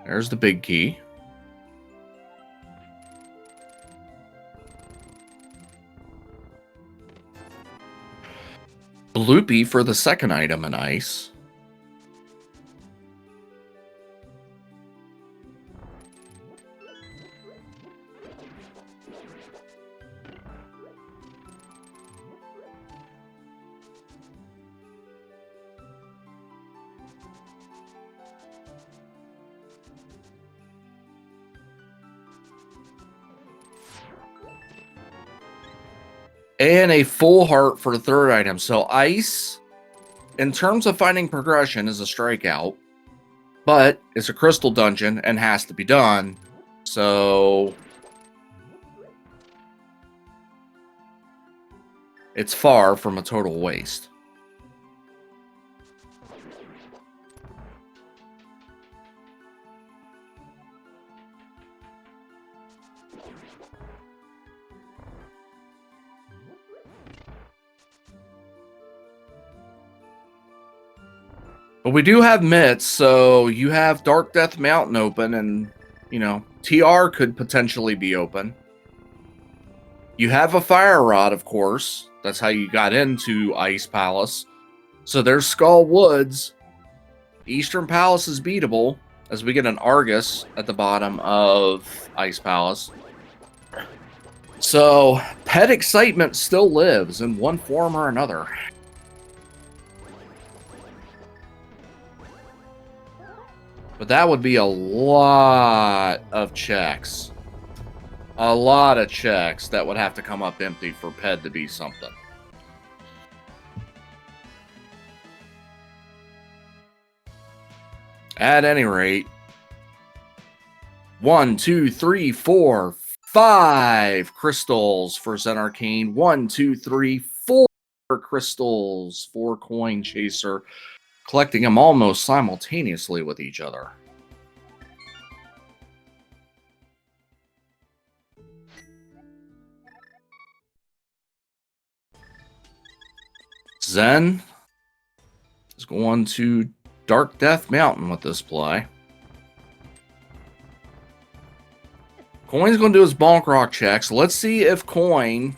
[SPEAKER 1] There's the big key. Bloopy for the second item in ice. And a full heart for the third item. So ice, in terms of finding progression, is a strikeout. But it's a crystal dungeon and has to be done. So it's far from a total waste. But we do have mitts, so you have Dark Death Mountain open, and, you know, TR could potentially be open. You have a Fire Rod, of course. That's how you got into Ice Palace. So there's Skull Woods. Eastern Palace is beatable, as we get an Argus at the bottom of Ice Palace. So, pet excitement still lives in one form or another. But that would be a lot of checks. A lot of checks that would have to come up empty for Ped to be something. At any rate, 1, 2, 3, 4, 5 crystals for ZenArcane. 1, 2, 3, 4 crystals for Coin Chaser. Collecting them almost simultaneously with each other. Zen is going to Dark Death Mountain with this play. Coin's going to do his Bonk Rock checks. Let's see if Coin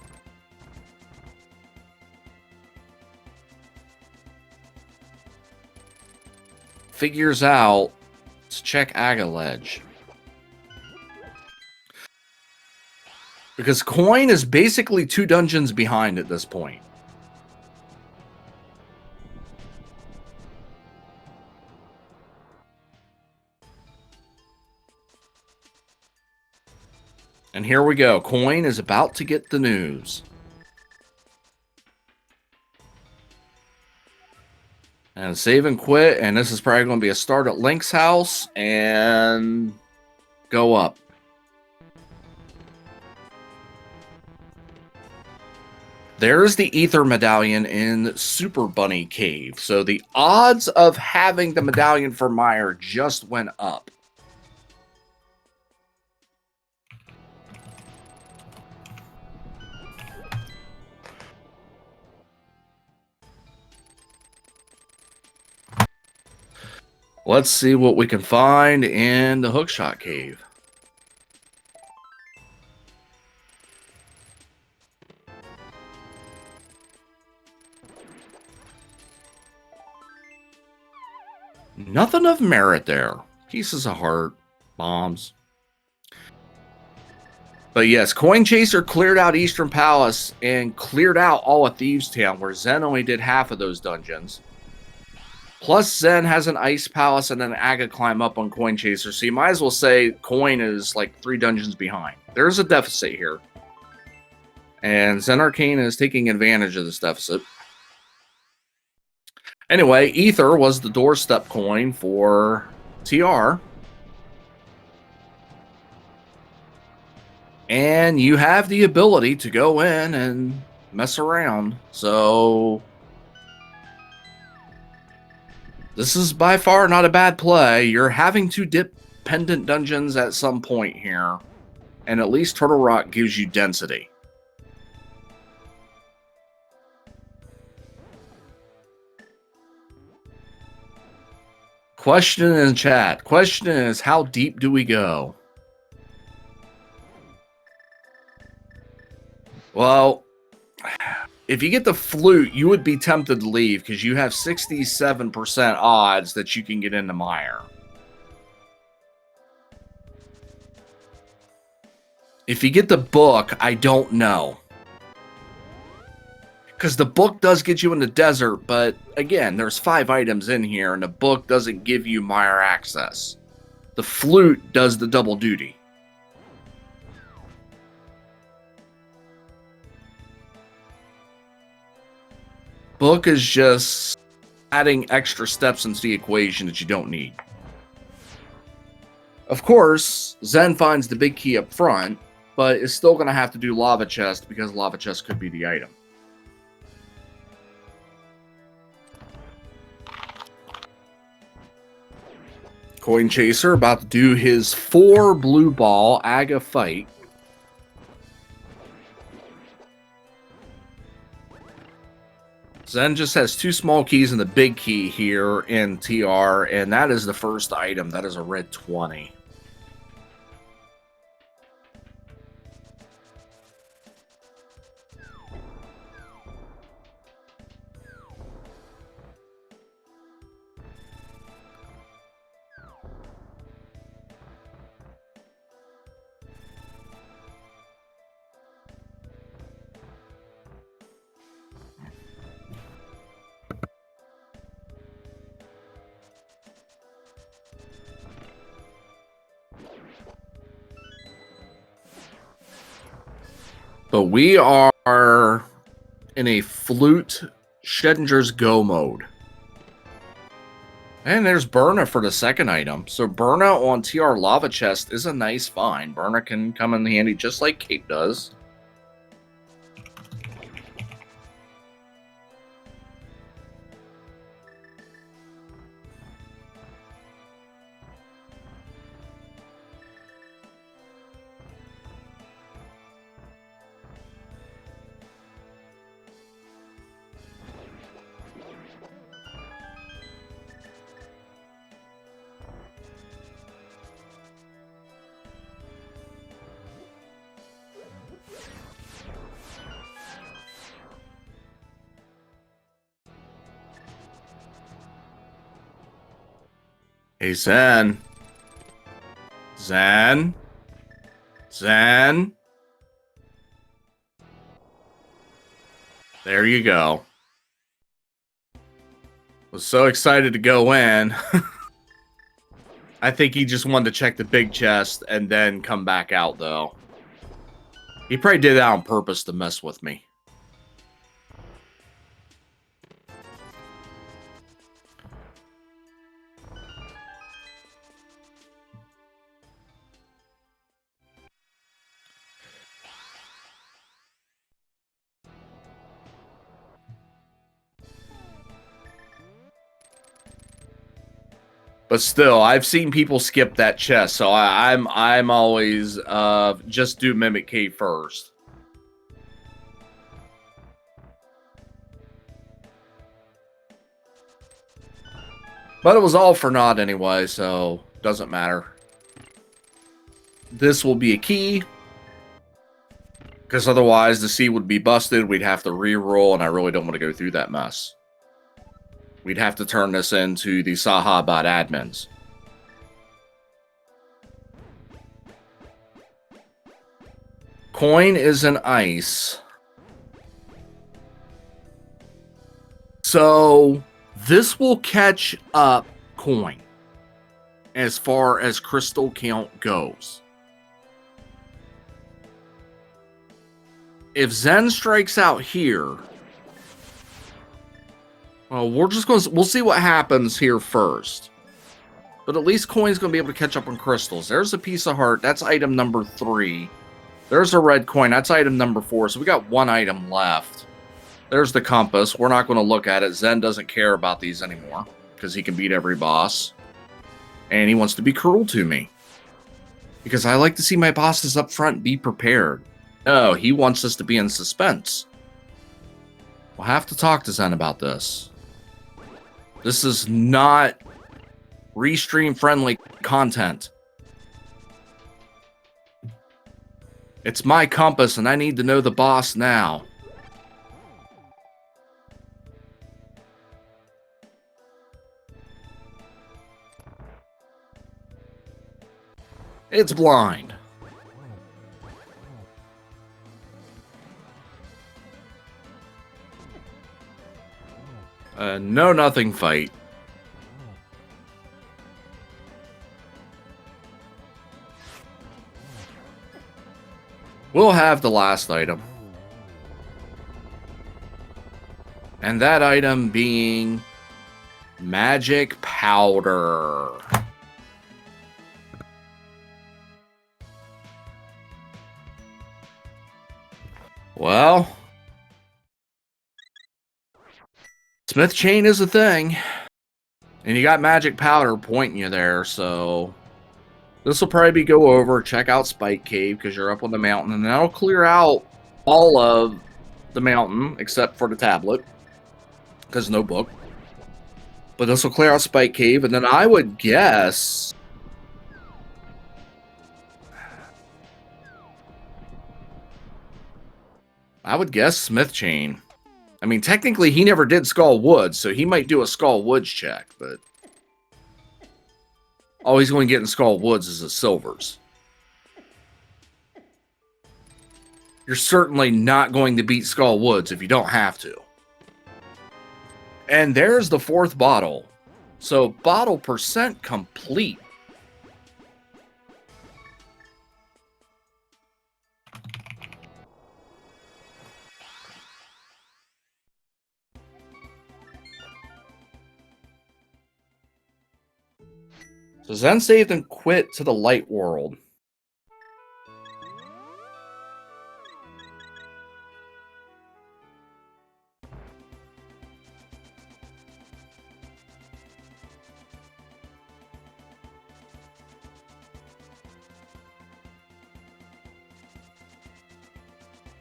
[SPEAKER 1] figures out to check Aga Ledge. Because Coin is basically 2 dungeons behind at this point. And here we go. Coin is about to get the news. And save and quit. And this is probably going to be a start at Link's house. And go up. There's the Ether Medallion in Super Bunny Cave. So the odds of having the medallion for Meyer just went up. Let's see what we can find in the Hookshot Cave. Nothing of merit there. Pieces of heart, bombs. But yes, Coin Chaser cleared out Eastern Palace and cleared out all of Thieves Town, where Zen only did half of those dungeons. Plus, Zen has an Ice Palace and an Aga climb up on Coin Chaser. So you might as well say Coin is like 3 dungeons behind. There's a deficit here. And ZenArcane is taking advantage of this deficit. Anyway, Ether was the doorstep coin for TR. And you have the ability to go in and mess around. So this is by far not a bad play. You're having to dip pendant dungeons at some point here. And at least Turtle Rock gives you density. Question in chat. Question is, how deep do we go? Well, if you get the flute, you would be tempted to leave because you have 67% odds that you can get into Meyer. If you get the book, I don't know. Because the book does get you in the desert, but again, there's 5 items in here, and the book doesn't give you Meyer access. The flute does the double duty. Book is just adding extra steps into the equation that you don't need. Of course, Zen finds the big key up front, but is still going to have to do Lava Chest because Lava Chest could be the item. Coin Chaser about to do his 4 blue ball Aga fight. Zen just has 2 small keys and the big key here in TR, and that is the first item. That is a red 20. But we are in a flute Schrodinger's Go mode. And there's Berna for the second item. So Berna on TR Lava Chest is a nice find. Berna can come in handy just like Cape does. Hey, Zen. Zen. Zen. There you go. Was so excited to go in. I think he just wanted to check the big chest and then come back out, though. He probably did that on purpose to mess with me. But still, I've seen people skip that chest, so I'm always just do Mimic Cave first. But it was all for naught anyway, so doesn't matter. This will be a key, because otherwise the C would be busted. We'd have to re-roll, and I really don't want to go through that mess. We'd have to turn this into the Sahabot admins. Coin is an ice. So this will catch up coin as far as crystal count goes. If Zen strikes out here, well, we'll see what happens here first. But at least Coin's going to be able to catch up on crystals. There's a piece of heart. That's item number 3. There's a red coin. That's item number 4. So we got 1 item left. There's the compass. We're not going to look at it. Zen doesn't care about these anymore because he can beat every boss. And he wants to be cruel to me. Because I like to see my bosses up front be prepared. No, he wants us to be in suspense. We'll have to talk to Zen about this. This is not restream friendly content. It's my compass and I need to know the boss now. It's blind. No nothing fight. We'll have the last item. And that item being magic powder. Well, Smith chain is a thing. And you got magic powder pointing you there, so this will probably be go over, check out Spike Cave because you're up on the mountain, and that'll clear out all of the mountain except for the tablet because no book. But this will clear out Spike Cave, and then I would guess Smith Chain. I mean, technically, he never did Skull Woods, so he might do a Skull Woods check, but all he's going to get in Skull Woods is his silvers. You're certainly not going to beat Skull Woods if you don't have to. And there's the 4th bottle. So, bottle percent complete. So Zen saved and quit to the light world.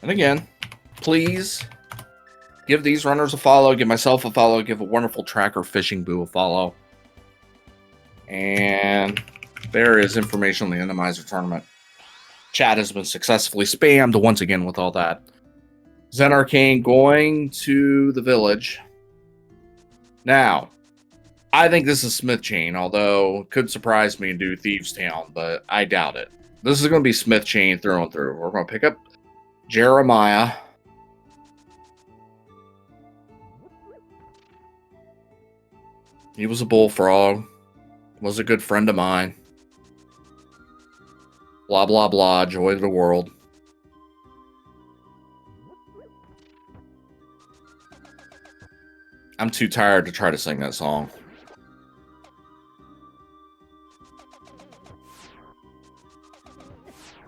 [SPEAKER 1] And again, please give these runners a follow, give myself a follow, give a wonderful tracker Fishing Boo a follow. And there is information on the Enemizer tournament. Chat has been successfully spammed once again with all that. ZenArcane going to the village. Now, I think this is Smith Chain, although it could surprise me and do Thieves Town, but I doubt it. This is going to be Smith Chain through and through. We're going to pick up Jeremiah. He was a bullfrog. Was a good friend of mine. Blah, blah, blah. Joy of the world. I'm too tired to try to sing that song.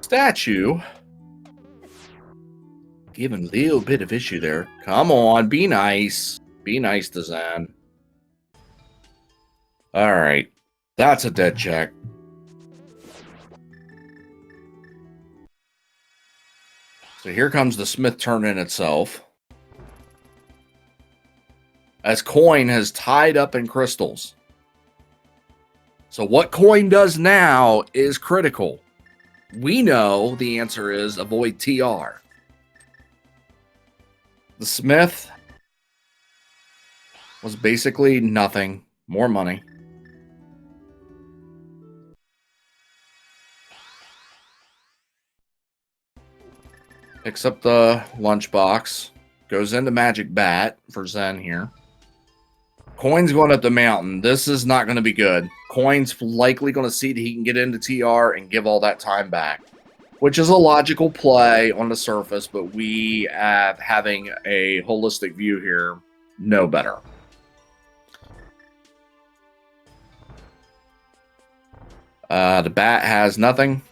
[SPEAKER 1] Statue. Giving a little bit of issue there. Come on, be nice. Be nice to Zen. Alright. That's a dead check. So here comes the Smith turn in itself. As coin has tied up in crystals. So what coin does now is critical. We know the answer is avoid TR. The Smith was basically nothing. More money. Picks up the lunchbox. Goes into Magic Bat for Zen here. Coin's going up the mountain. This is not going to be good. Coin's likely going to see that he can get into TR and give all that time back. Which is a logical play on the surface, but we, having a holistic view here, know better. The bat has nothing.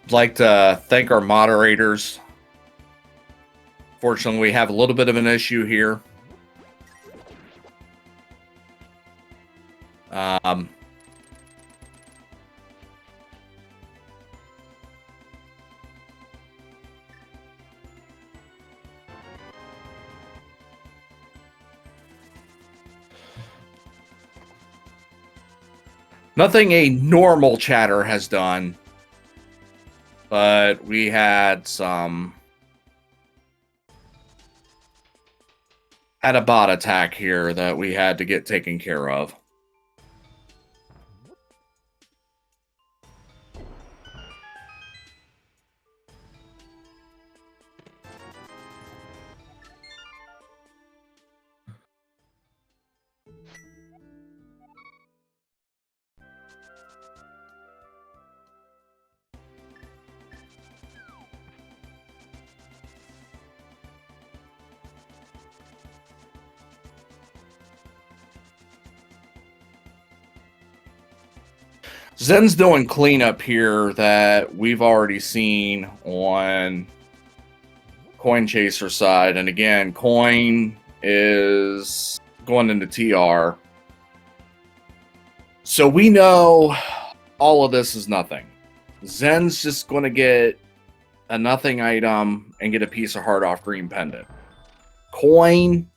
[SPEAKER 1] I'd like to thank our moderators. Fortunately, we have a little bit of an issue here. Nothing a normal chatter has done, but we had a bot attack here that we had to get taken care of. Zen's doing cleanup here that we've already seen on Coin Chaser side. And again, Coin is going into TR. So we know all of this is nothing. Zen's just going to get a nothing item and get a piece of hard off green pendant. Coin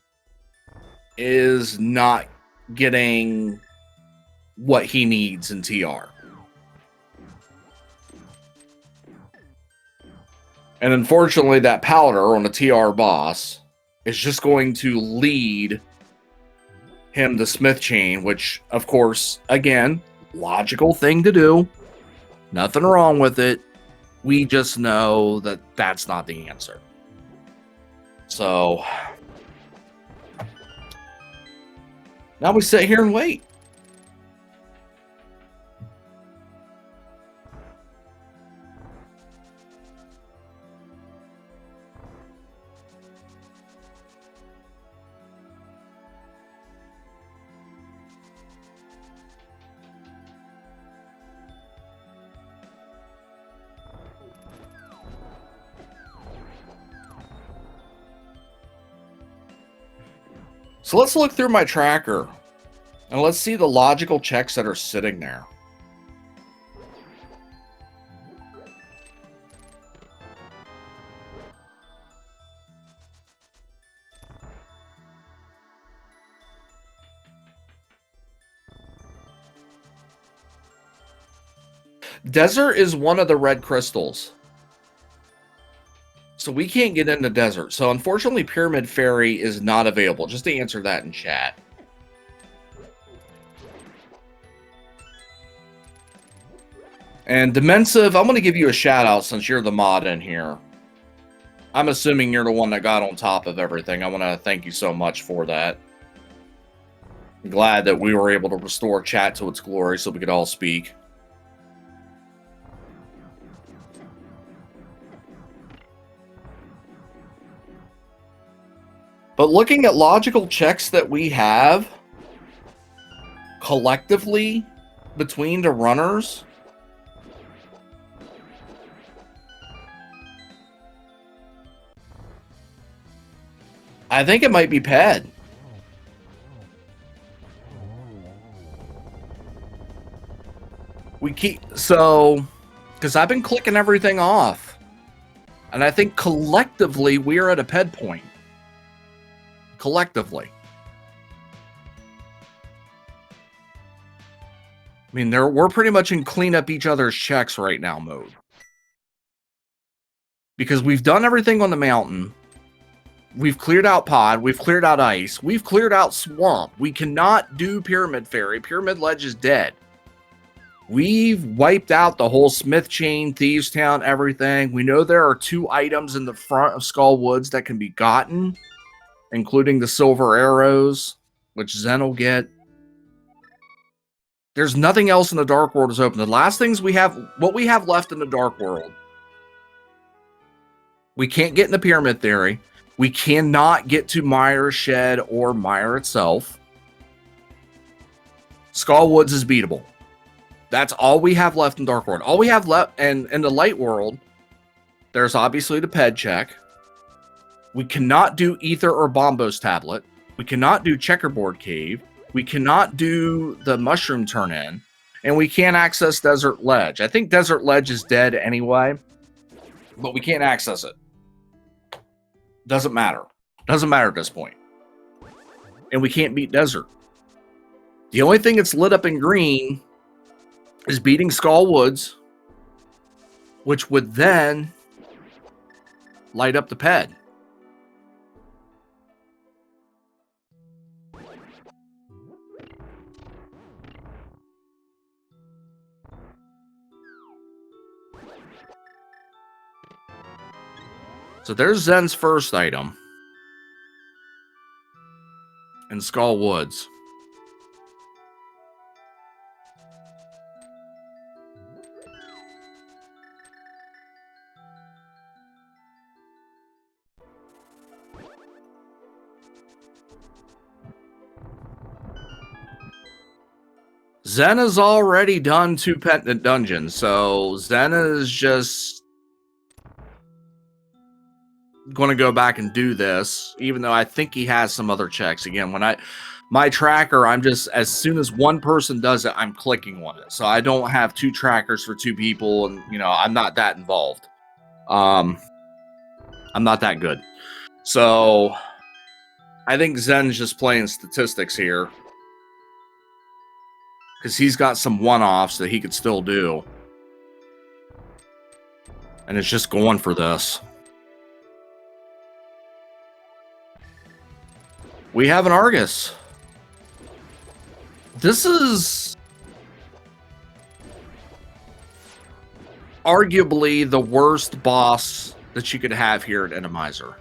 [SPEAKER 1] is not getting what he needs in TR. And unfortunately, that powder on the TR boss is just going to lead him to Smith Chain, which, of course, again, logical thing to do. Nothing wrong with it. We just know that that's not the answer. So now we sit here and wait. So let's look through my tracker and let's see the logical checks that are sitting there. Desert is one of the red crystals. So we can't get into desert. So unfortunately, Pyramid Fairy is not available. Just to answer that in chat. And Dimensive, I'm going to give you a shout out since you're the mod in here. I'm assuming you're the one that got on top of everything. I want to thank you so much for that. I'm glad that we were able to restore chat to its glory so we could all speak. But looking at logical checks that we have collectively between the runners, I think it might be Ped. We keep, so, because I've been clicking everything off. And I think collectively we're at a Ped point. Collectively. I mean, we're pretty much in clean up each other's checks right now mode. Because we've done everything on the mountain. We've cleared out pod. We've cleared out ice. We've cleared out swamp. We cannot do Pyramid Fairy. Pyramid Ledge is dead. We've wiped out the whole Smith Chain, Thieves Town, everything. We know there are 2 items in the front of Skull Woods that can be gotten, including the silver arrows, which Zen will get. There's nothing else in the Dark World is open. The last things we have, what we have left in the Dark World, we can't get in the Pyramid Theory. We cannot get to Myre's Shed or Myre itself. Skull Woods is beatable. That's all we have left in Dark World. All we have left, and in the Light World, there's obviously the Ped check. We cannot do Ether or Bombos Tablet. We cannot do Checkerboard Cave. We cannot do the Mushroom Turn-In. And we can't access Desert Ledge. I think Desert Ledge is dead anyway, but we can't access it. Doesn't matter. Doesn't matter at this point. And we can't beat Desert. The only thing that's lit up in green is beating Skull Woods, which would then light up the Ped. So there's Zen's first item in Skull Woods. Zen has already done 2 Pendant Dungeons, so Zen is just going to go back and do this, even though I think he has some other checks. Again, when my tracker, I'm just, as soon as one person does it, I'm clicking on it. So I don't have 2 trackers for 2 people, and, you know, I'm not that involved. I'm not that good. So I think Zen's just playing statistics here, because he's got some one-offs that he could still do. And it's just going for this. We have an Argus. This is arguably the worst boss that you could have here at Enemizer.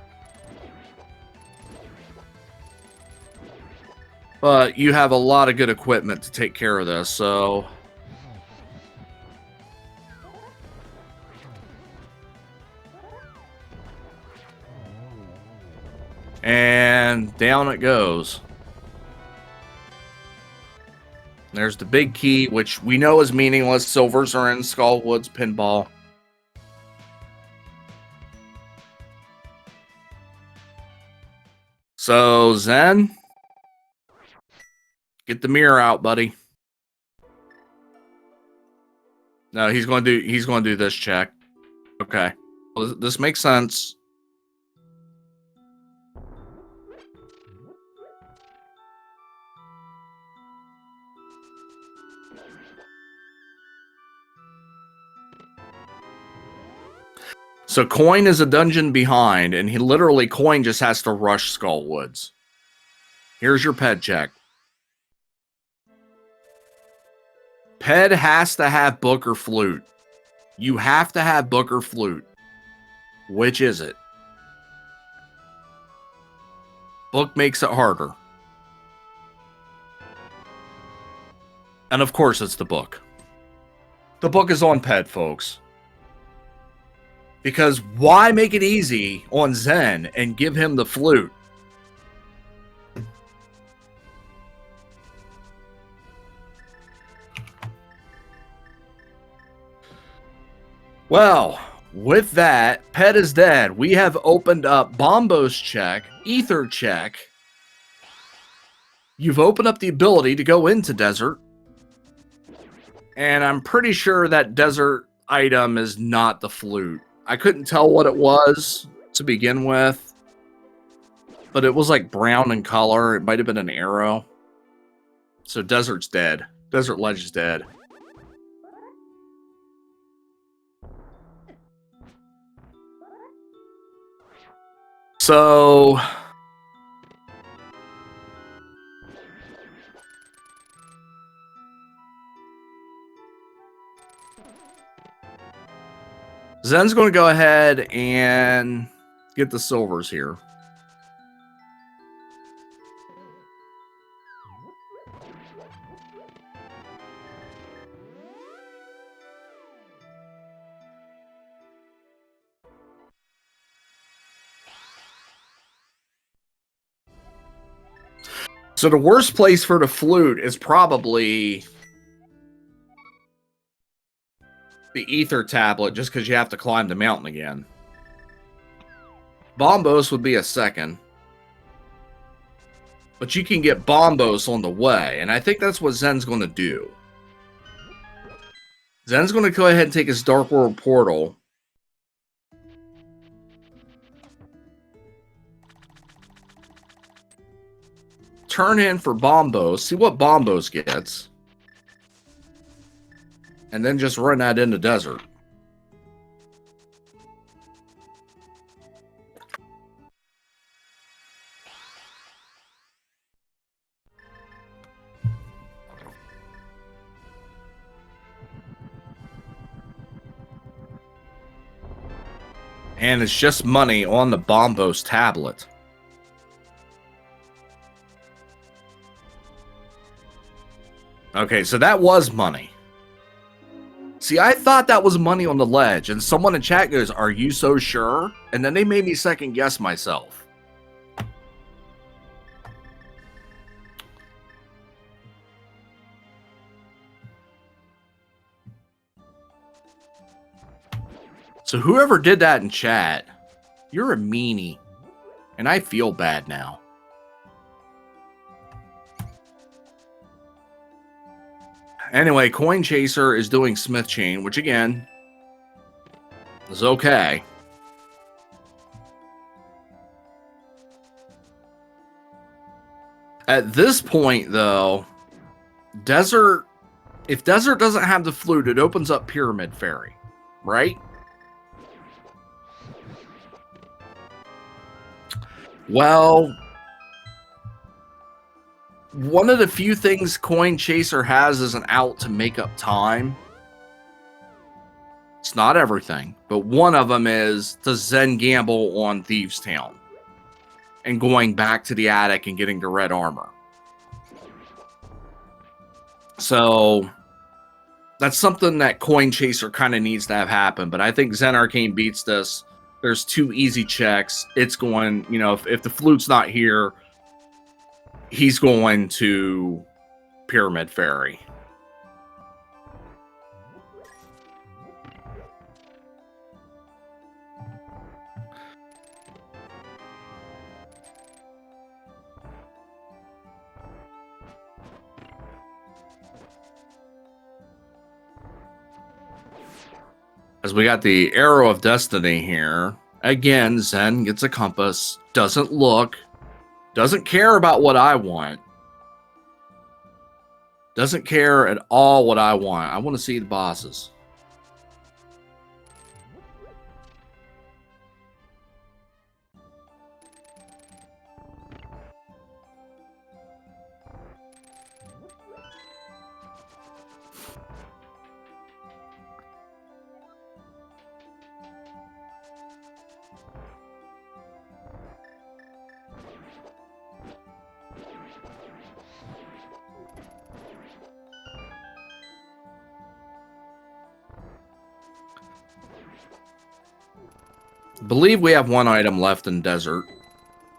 [SPEAKER 1] But you have a lot of good equipment to take care of this, so... And down it goes. There's the big key, which we know is meaningless. Silvers are in Skullwood's pinball. So, Zen, get the mirror out, buddy. No, he's going to do this check. Okay. Well, this makes sense. So Coin is a dungeon behind, and he literally, Coin just has to rush Skullwoods. Here's your Ped check. Ped has to have book or flute. You have to have book or flute. Which is it? Book makes it harder. And of course it's the book. The book is on Ped, folks. Because why make it easy on Zen and give him the flute? Well, with that, Ped is dead. We have opened up Bombo's check, Ether check. You've opened up the ability to go into Desert. And I'm pretty sure that Desert item is not the flute. I couldn't tell what it was to begin with, but it was like brown in color. It might have been an arrow. So Desert's dead. Desert Ledge is dead. So Zen's going to go ahead and get the silvers here. So the worst place for the flute is probably the Ether tablet, just because you have to climb the mountain again. Bombos would be a second. But you can get Bombos on the way, and I think that's what Zen's going to do. Zen's going to go ahead and take his Dark World portal. Turn in for Bombos, see what Bombos gets. And then just run that into Desert. And it's just money on the Bombos tablet. Okay, so that was money. See, I thought that was money on the ledge, and someone in chat goes, "Are you so sure?" And then they made me second guess myself. So whoever did that in chat, you're a meanie. And I feel bad now. Anyway, Coin Chaser is doing Smith Chain, which again is okay. At this point, though, Desert, if Desert doesn't have the flute, it opens up Pyramid Fairy, right? Well, one of the few things Coin Chaser has as an out to make up time. It's not everything, but one of them is to Zen gamble on Thieves Town and going back to the attic and getting the red armor. So that's something that Coin Chaser kind of needs to have happen. But I think ZenArcane beats this. There's 2 easy checks. It's going, you know, if the flute's not here, he's going to Pyramid Fairy. As we got the Arrow of Destiny here. Again, Zen gets a compass. Doesn't look. Doesn't care about what I want. Doesn't care at all what I want. I want to see the bosses. I believe we have 1 item left in Desert.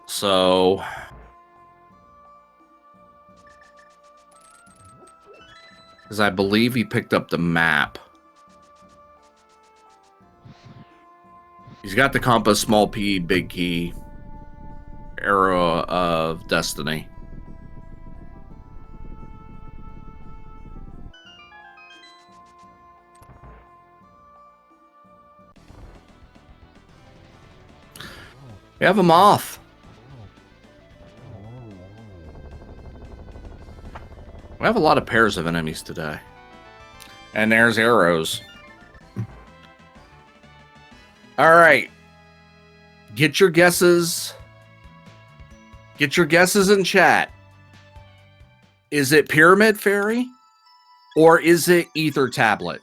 [SPEAKER 1] So because I believe he picked up the map. He's got the compass, small P, big key, Arrow of Destiny. We have a moth. We have a lot of pairs of enemies today. And there's arrows. All right. Get your guesses. Get your guesses in chat. Is it Pyramid Fairy or is it Ether Tablet?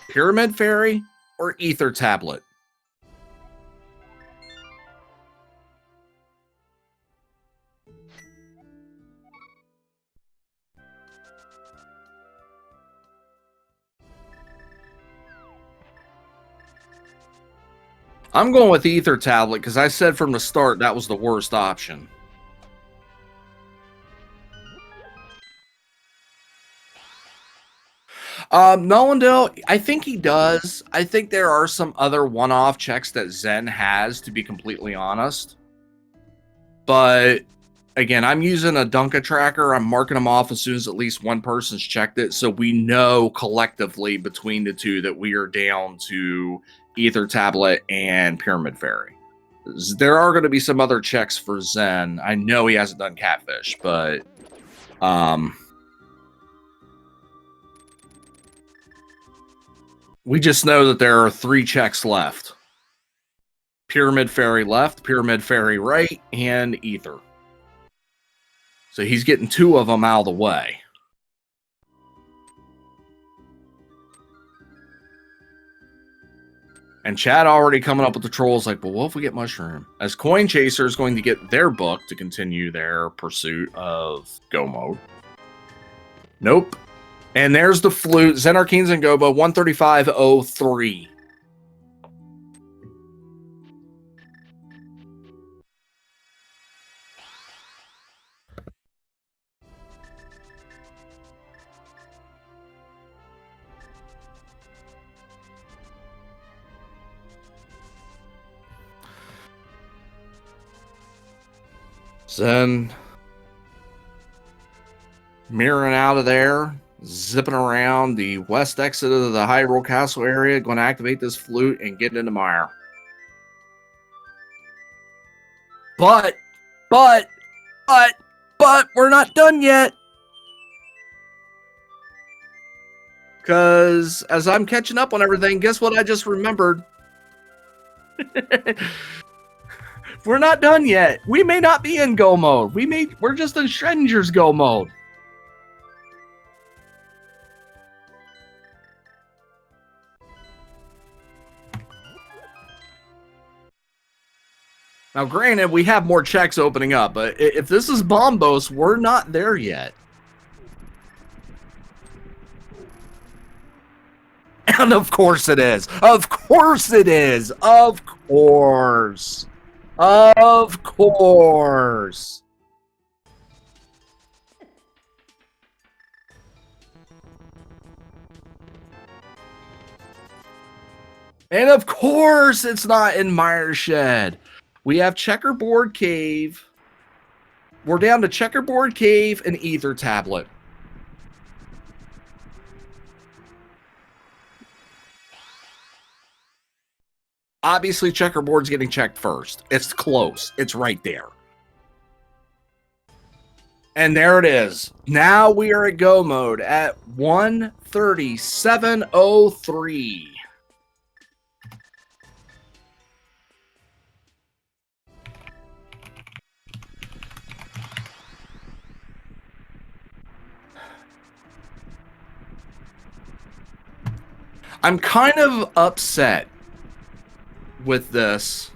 [SPEAKER 1] Pyramid Fairy or Ether Tablet? I'm going with Ether Tablet because I said from the start that was the worst option. Nolendale, I think he does. I think there are some other one-off checks that Zen has, to be completely honest. But again, I'm using a Dunka tracker. I'm marking them off as soon as at least one person's checked it, so we know collectively between the two that we are down to Ether Tablet and Pyramid Fairy. There are going to be some other checks for Zen. I know he hasn't done Catfish, but we just know that there are 3 checks left. Pyramid Fairy left, Pyramid Fairy right, and Ether. So he's getting 2 of them out of the way. And Chad already coming up with the trolls like, well, what if we get Mushroom? As Coin Chaser is going to get their book to continue their pursuit of Go Mode. Nope. And there's the flute. ZenArcane's and Gobo, 135.03. Zen mirroring out of there, zipping around the west exit of the Hyrule Castle area, going to activate this flute and get into Mire. But we're not done yet. Because as I'm catching up on everything, guess what I just remembered? We're not done yet. We may not be in go mode. We're just in Schrodinger's go mode. Now, granted, we have more checks opening up, but if this is Bombos, we're not there yet. And of course it is. Of course it is. Of course. Of course. And of course it's not in Mire Shed. We have Checkerboard Cave. We're down to Checkerboard Cave and Ether Tablet. Obviously, Checkerboard's getting checked first. It's close. It's right there. And there it is. Now we are at go mode at 1:37:03. I'm kind of upset with this.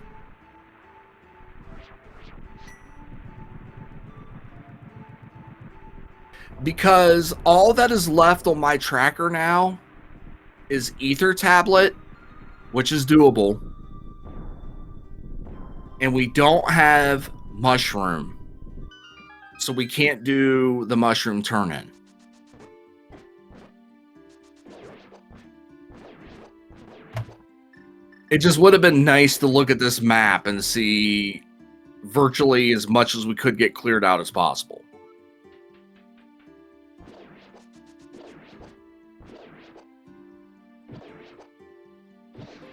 [SPEAKER 1] Because all that is left on my tracker now is Ether Tablet, which is doable. And we don't have Mushroom. So we can't do the Mushroom turn-in. It just would have been nice to look at this map and see virtually as much as we could get cleared out as possible.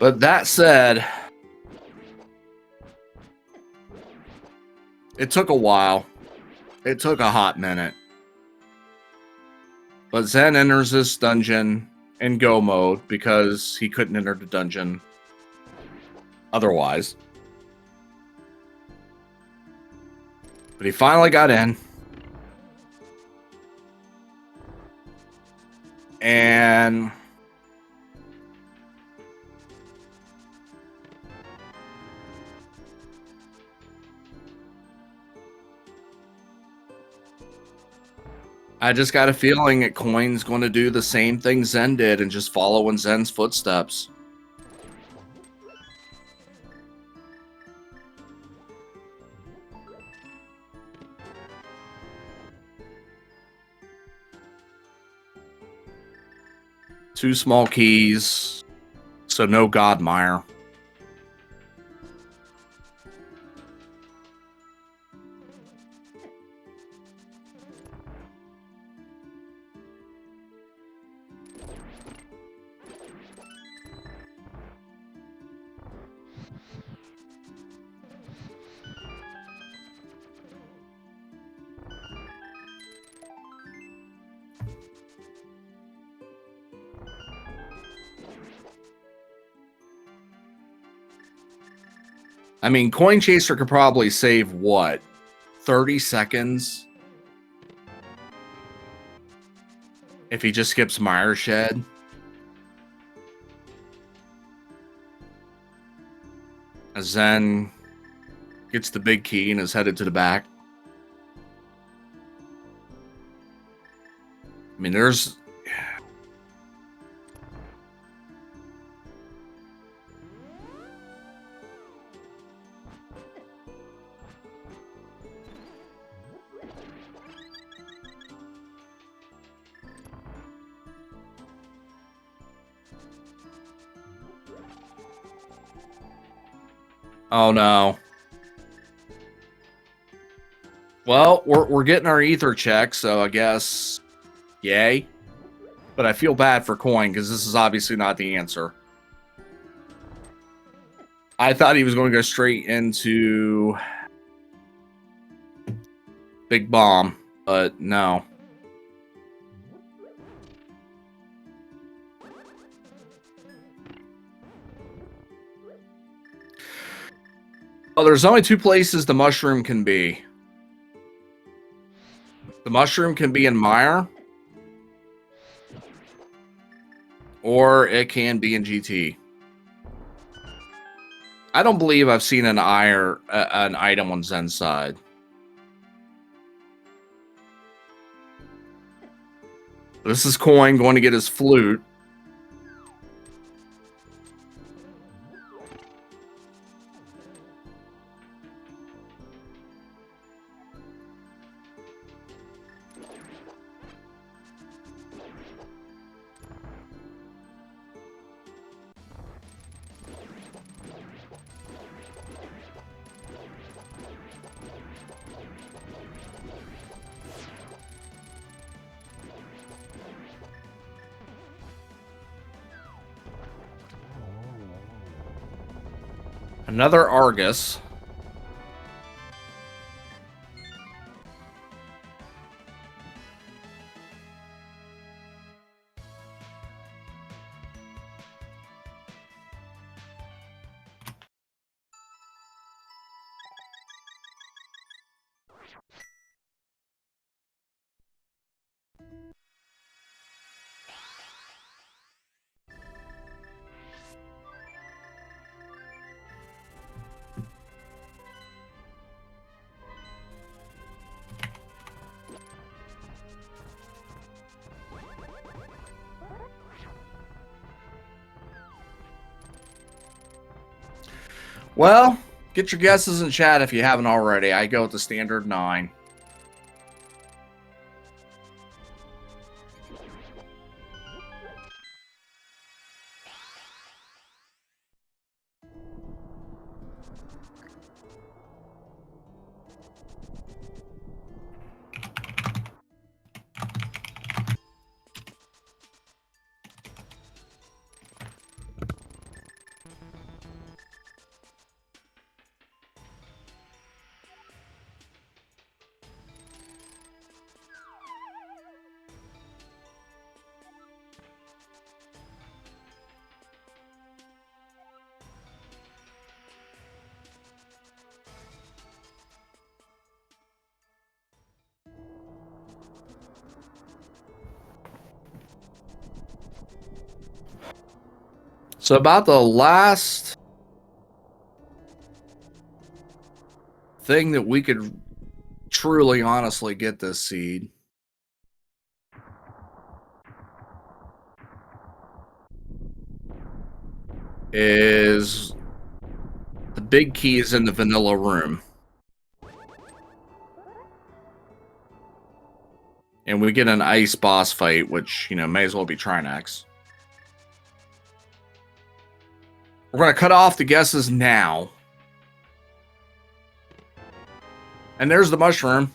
[SPEAKER 1] But that said, it took a while. It took a hot minute. But Zen enters this dungeon in go mode because he couldn't enter the dungeon otherwise. But he finally got in. And I just got a feeling that Coin's going to do the same thing Zen did and just follow in Zen's footsteps. Two small keys, so no God Mire. I mean, Coin Chaser could probably save, what, 30 seconds? If he just skips Mire Shed? As Zen gets the big key and is headed to the back. I mean, there's... Oh, no. Well, we're getting our ether check, so I guess yay. But I feel bad for Coin because this is obviously not the answer. I thought he was going to go straight into Big Bomb, but no. Oh, there's only two places the mushroom can be. The mushroom can be in Mire, or it can be in GT. I don't believe I've seen an item on Zen's side. This is Coin going to get his flute. Another Argus. Well, get your guesses in chat if you haven't already. I go with the standard 9. So about the last thing that we could truly honestly get this seed is the big key is in the vanilla room. And we get an ice boss fight, which, you know, may as well be Trinex. We're going to cut off the guesses now. And there's the mushroom.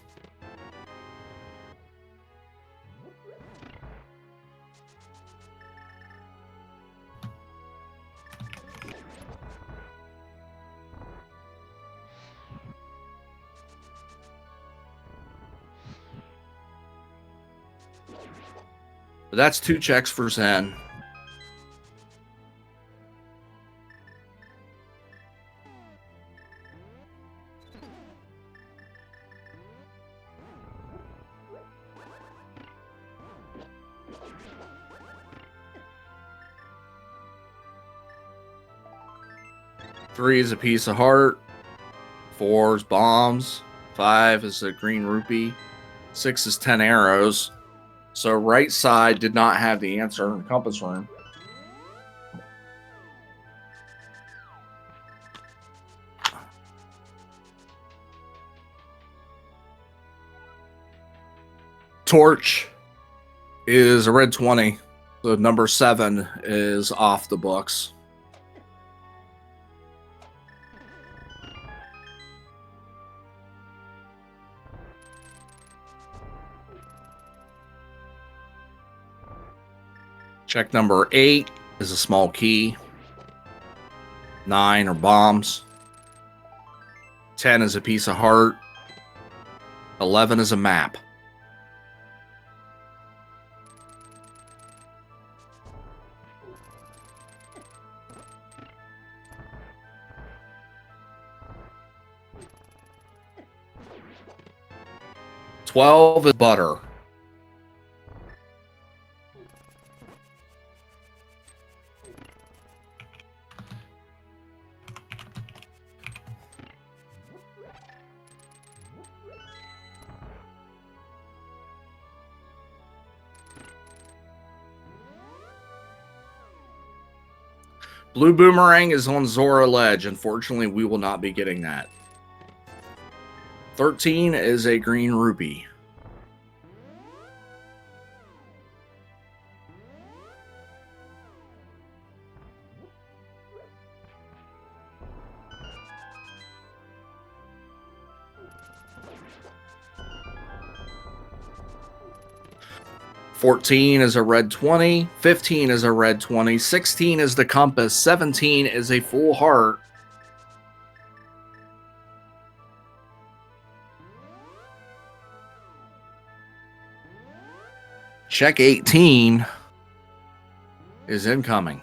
[SPEAKER 1] But that's 2 checks for Zen. Three is a piece of heart. 4 is bombs. 5 is a green rupee. 6 is 10 arrows. So right side did not have the answer in the compass room. Torch is a red 20. So number 7 is off the books. Check number 8 is a small key. 9 are bombs. 10 is a piece of heart. 11 is a map. $12 is butter. Blue Boomerang is on Zora Ledge. Unfortunately, we will not be getting that. 13 is a green rupee. $14 is a red 20, 15 is a red 20, 16 is the compass, 17 is a full heart. Check 18 is incoming.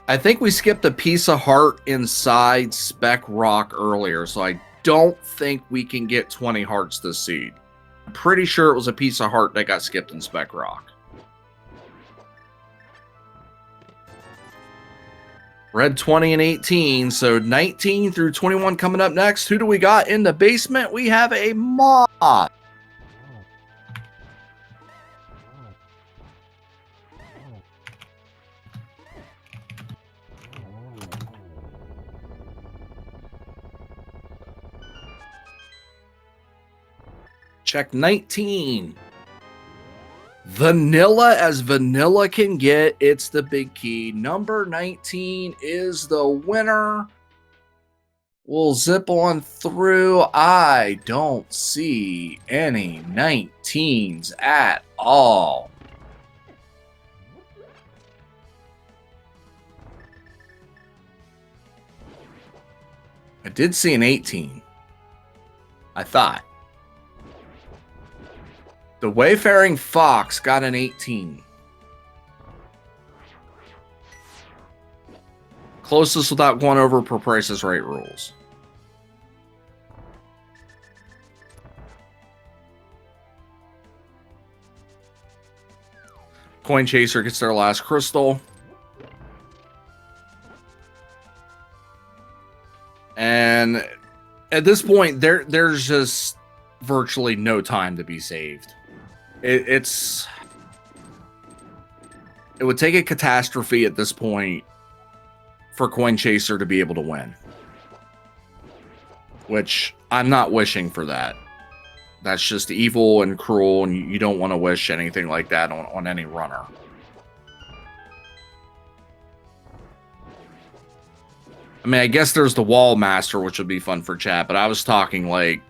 [SPEAKER 1] I think we skipped a piece of heart inside Spec Rock earlier, so I don't think we can get 20 hearts this seed. I'm pretty sure it was a piece of heart that got skipped in Spec Rock. Red 20 and 18, so 19 through 21 coming up next. Who do we got in the basement? We have a moth. Check 19. Vanilla as vanilla can get. It's the big key. Number 19 is the winner. We'll zip on through. I don't see any 19s at all. I did see an 18. I thought. The Wayfaring Fox got an 18. Closest without going over per Price is Right rules. Coin Chaser gets their last crystal. And at this point, there's just virtually no time to be saved. It would take a catastrophe at this point for Coin Chaser to be able to win. Which I'm not wishing for that. That's just evil and cruel, and you don't want to wish anything like that on any runner. I mean, I guess there's the Wall Master, which would be fun for chat, but I was talking like,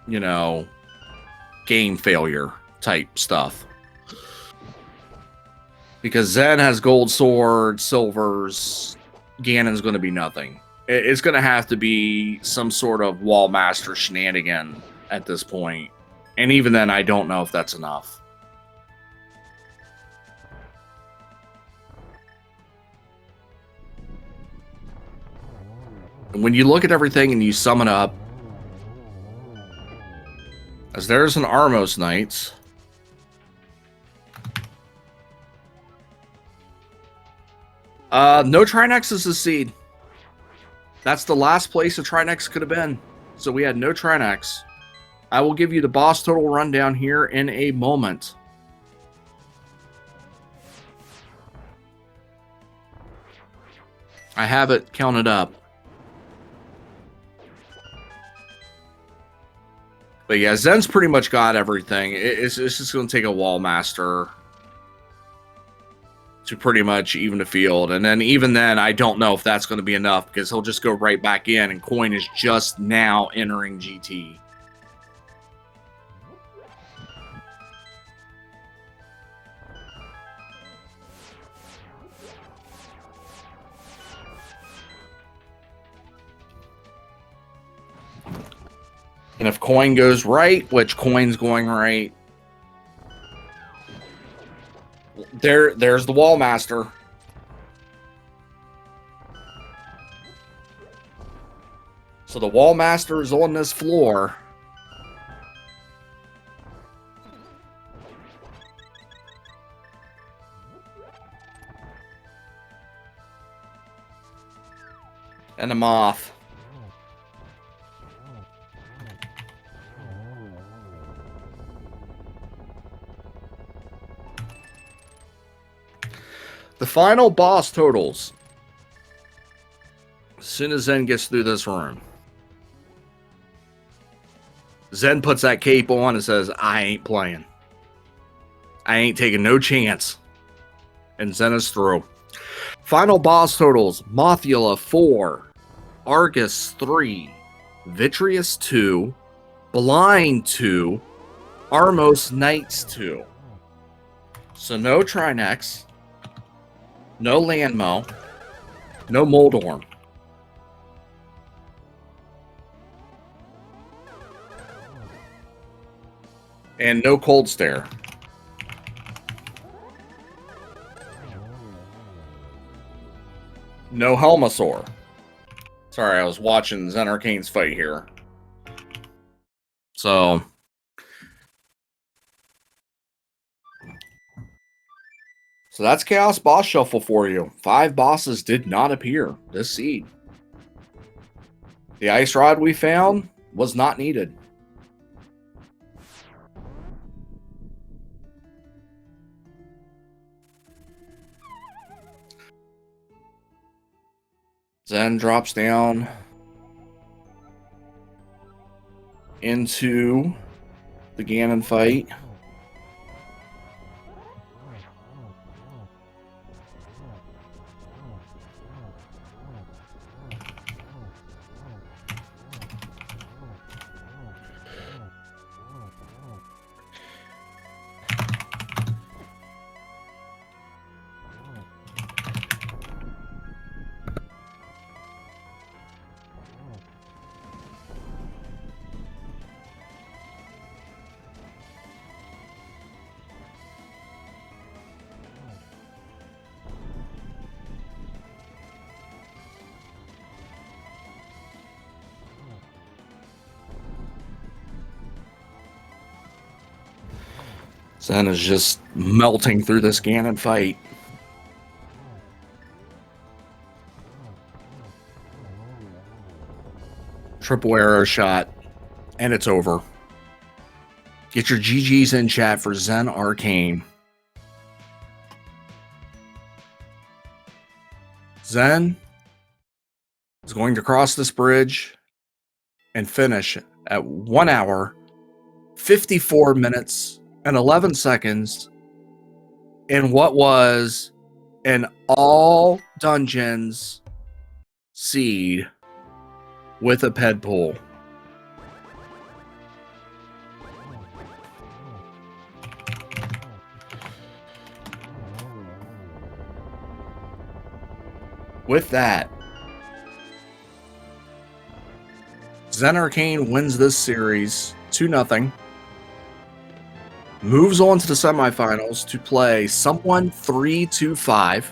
[SPEAKER 1] you know, game failure type stuff. Because Zen has gold sword, silvers, Ganon's going to be nothing. It's going to have to be some sort of Wall Master shenanigan at this point. And even then, I don't know if that's enough. And when you look at everything and you sum it up, as there's an Armos Knights. No Trinex is the seed. That's the last place a Trinex could have been. So we had no Trinex. I will give you the boss total rundown here in a moment. I have it counted up. But yeah, Zen's pretty much got everything. It's just going to take a Wall Master to pretty much even the field. And then even then, I don't know if that's going to be enough because he'll just go right back in, and Coin is just now entering GT. And if Coin goes right, which Coin's going right, there's the Wall Master. So the Wall Master is on this floor. And the Moth. The final boss totals. As soon as Zen gets through this room, Zen puts that cape on and says, I ain't playing. I ain't taking no chance. And Zen is through. Final boss totals. Mothula 4. Argus 3. Vitreous 2. Blind 2. Armos Knights 2. So no Trinex. No Landmo. No Moldorm. And no Cold Stare. No Helmasaur. Sorry, I was watching ZenArcane's fight here. So that's Chaos Boss Shuffle for you. 5 bosses did not appear this seed. The Ice Rod we found was not needed. Zen drops down into the Ganon fight. Zen is just melting through this Ganon fight. Triple arrow shot, and it's over. Get your GGs in chat for ZenArcane. Zen is going to cross this bridge and finish at 1 hour, 54 minutes, and 11 seconds in what was an all dungeons seed with a ped pool. With that, ZenArcane wins this series 2-0. Moves on to the semifinals to play someone 3-5.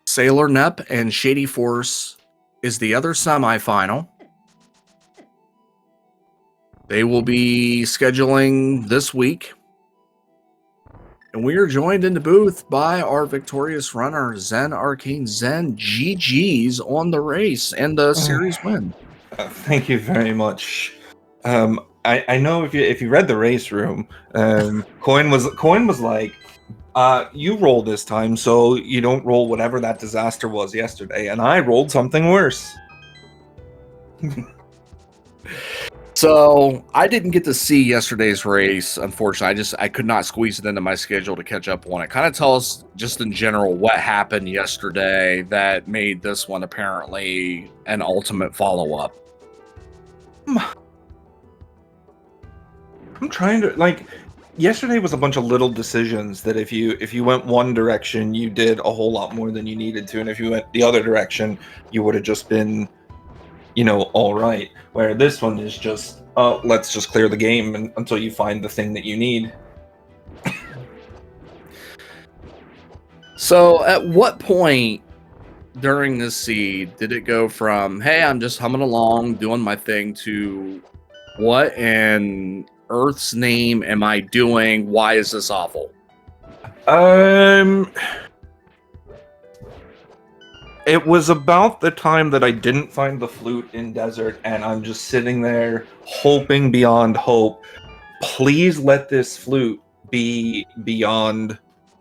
[SPEAKER 1] Sailor Nep and Shady Force is the other semifinal. They will be scheduling this week. And we are joined in the booth by our victorious runner, ZenArcane. Zen, GG's on the race and the series win.
[SPEAKER 2] Thank you very much. I know if you read the race room, Coin was like, you roll this time so you don't roll whatever that disaster was yesterday, and I rolled something worse.
[SPEAKER 1] So I didn't get to see yesterday's race, unfortunately. I could not squeeze it into my schedule to catch up on it. Kind of tell us just in general what happened yesterday that made this one apparently an ultimate follow-up.
[SPEAKER 2] I'm trying to like. Yesterday was a bunch of little decisions that if you went one direction, you did a whole lot more than you needed to, and if you went the other direction, you would have just been, all right. Where this one is just, let's just clear the game until you find the thing that you need.
[SPEAKER 1] So at what point during this seed did it go from, hey, I'm just humming along, doing my thing, to what in Earth's name am I doing? Why is this awful?
[SPEAKER 2] It was about the time that I didn't find the flute in desert, and I'm just sitting there hoping beyond hope. Please let this flute be beyond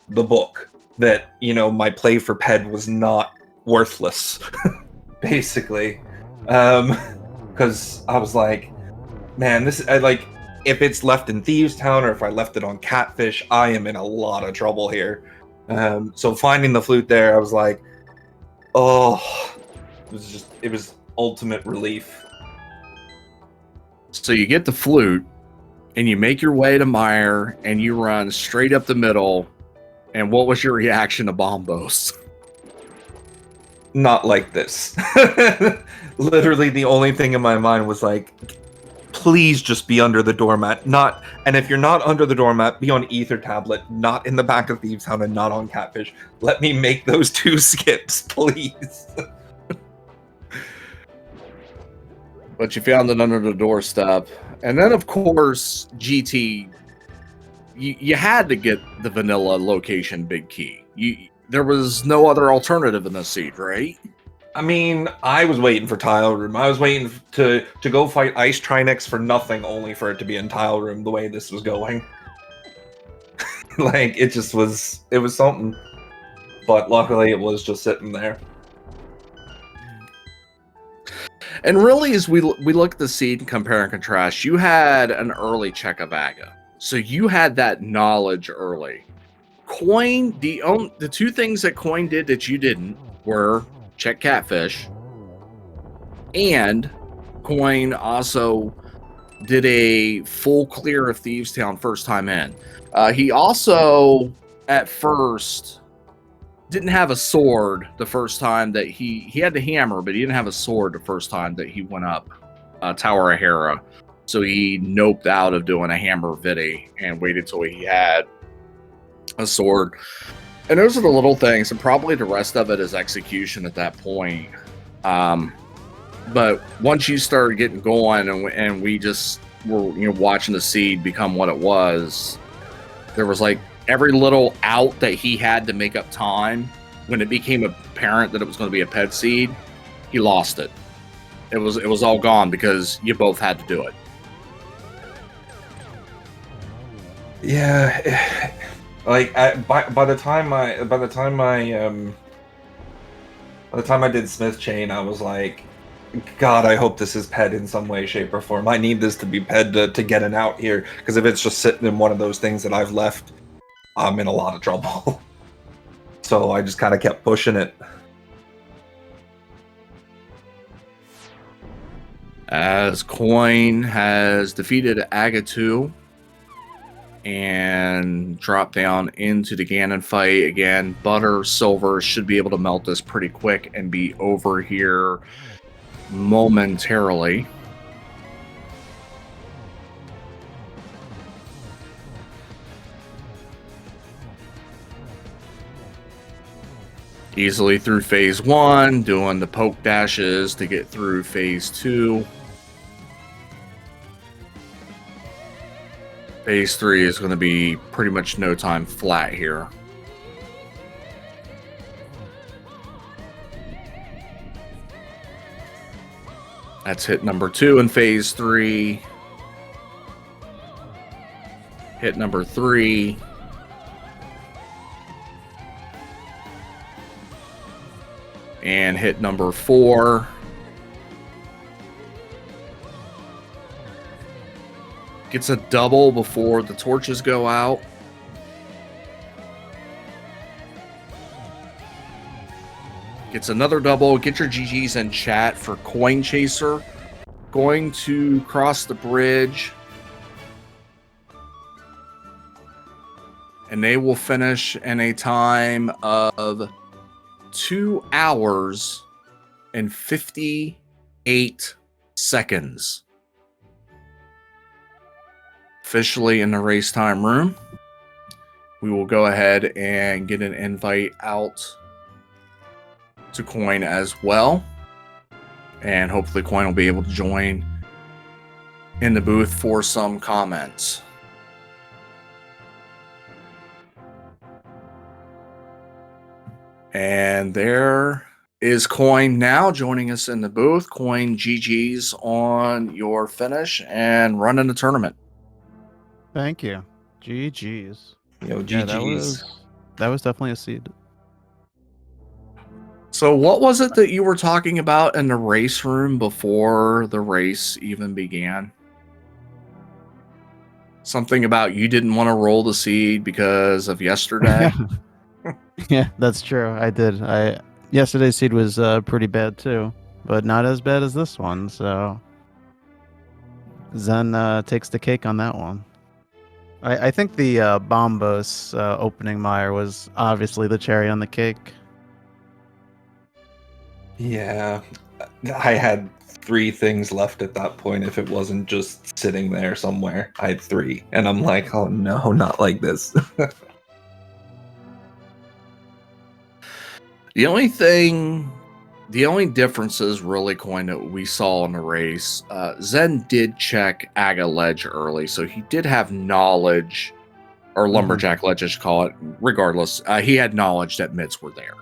[SPEAKER 2] the book. That, my play for Ped was not worthless, basically. Because I was like, man, if it's left in Thieves Town or if I left it on Catfish, I am in a lot of trouble here. So finding the flute there, I was like, oh, it was ultimate relief.
[SPEAKER 1] So you get the flute and you make your way to Meyer and you run straight up the middle. And what was your reaction to Bombos?
[SPEAKER 2] Not like this. Literally the only thing in my mind was like, please just be under the doormat. And if you're not under the doormat, be on Ether Tablet, not in the back of Thieves Town and not on Catfish. Let me make those 2 skips, please.
[SPEAKER 1] But you found it under the doorstep. And then, of course, GT, you had to get the vanilla location big key. There was no other alternative in this seed, right?
[SPEAKER 2] I mean, I was waiting for Tile Room. I was waiting to go fight Ice Trinex for nothing, only for it to be in Tile Room the way this was going. Like, it was something. But luckily, it was just sitting there.
[SPEAKER 1] And really, as we look at the seed and compare and contrast, you had an early check of Aga. So you had that knowledge early. Coin, the 2 things that Coin did that you didn't were check Catfish, and Coin also did a full clear of Thieves Town first time in. He also, at first, didn't have a sword the first time that he had the hammer, but he didn't have a sword the first time that he went up Tower of Hera. So he noped out of doing a hammer viddy and waited till he had a sword. And those are the little things, and probably the rest of it is execution at that point. But once you started getting going, and we just were watching the seed become what it was, there was like every little out that he had to make up time. When it became apparent that it was going to be a pet seed, he lost it. It was all gone because you both had to do it.
[SPEAKER 2] Yeah, like by the time I did Smith Chain, I was like, God, I hope this is PED in some way, shape, or form. I need this to be PED to get an out here, because if it's just sitting in one of those things that I've left, I'm in a lot of trouble. So I just kind of kept pushing it.
[SPEAKER 1] As Coin has defeated Aga2 and dropped down into the Ganon fight. Again, Butter, Silver should be able to melt this pretty quick and be over here momentarily. Easily through phase 1, doing the poke dashes to get through phase 2. Phase 3 is going to be pretty much no time flat here. That's hit number 2 in phase 3. Hit number 3. And hit number 4. Gets a double before the torches go out. Gets another double. Get your GGs in chat for Coin Chaser. Going to cross the bridge. And they will finish in a time of 2 hours and 58 seconds. Officially in the race time room. We will go ahead and get an invite out to Coin as well. And hopefully Coin will be able to join in the booth for some comments. And there is Coin now joining us in the booth. Coin, GG's on your finish and running the tournament.
[SPEAKER 3] Thank you. GG's.
[SPEAKER 2] Yo, GG's.
[SPEAKER 3] Yeah, that was definitely a seed.
[SPEAKER 1] So what was it that you were talking about in the race room before the race even began? Something about you didn't want to roll the seed because of yesterday?
[SPEAKER 3] Yeah, that's true. I did. Yesterday's seed was pretty bad too, but not as bad as this one. So Zen takes the cake on that one. I think the Bombos opening Mire was obviously the cherry on the cake.
[SPEAKER 2] Yeah, I had 3 things left at that point. If it wasn't just sitting there somewhere, I had 3, and I'm like, oh no, not like this.
[SPEAKER 1] The only differences really, Coin, that we saw in the race, Zen did check Aga Ledge early, so he did have knowledge, or Lumberjack Ledge, as you call it. Regardless, he had knowledge that mids were there.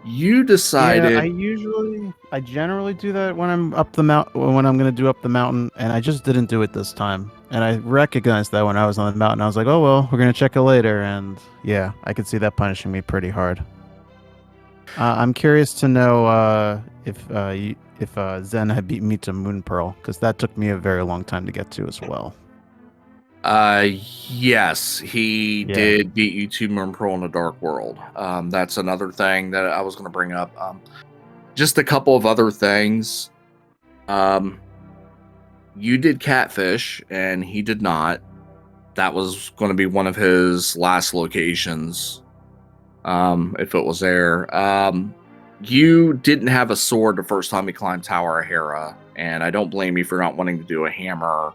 [SPEAKER 1] You decided.
[SPEAKER 3] Yeah, I generally do that when I'm up the mountain, when I'm going to do up the mountain, and I just didn't do it this time. And I recognized that when I was on the mountain. I was like, oh well, we're going to check it later. And yeah, I could see that punishing me pretty hard. I'm curious to know if Zen had beat me to Moon Pearl, because that took me a very long time to get to as well.
[SPEAKER 1] Yes, he did beat you to Moon Pearl in the Dark World. That's another thing that I was going to bring up. Just a couple of other things. You did Catfish, and he did not. That was going to be one of his last locations. If it was there. You didn't have a sword the first time you climbed Tower of Hera, and I don't blame you for not wanting to do a hammer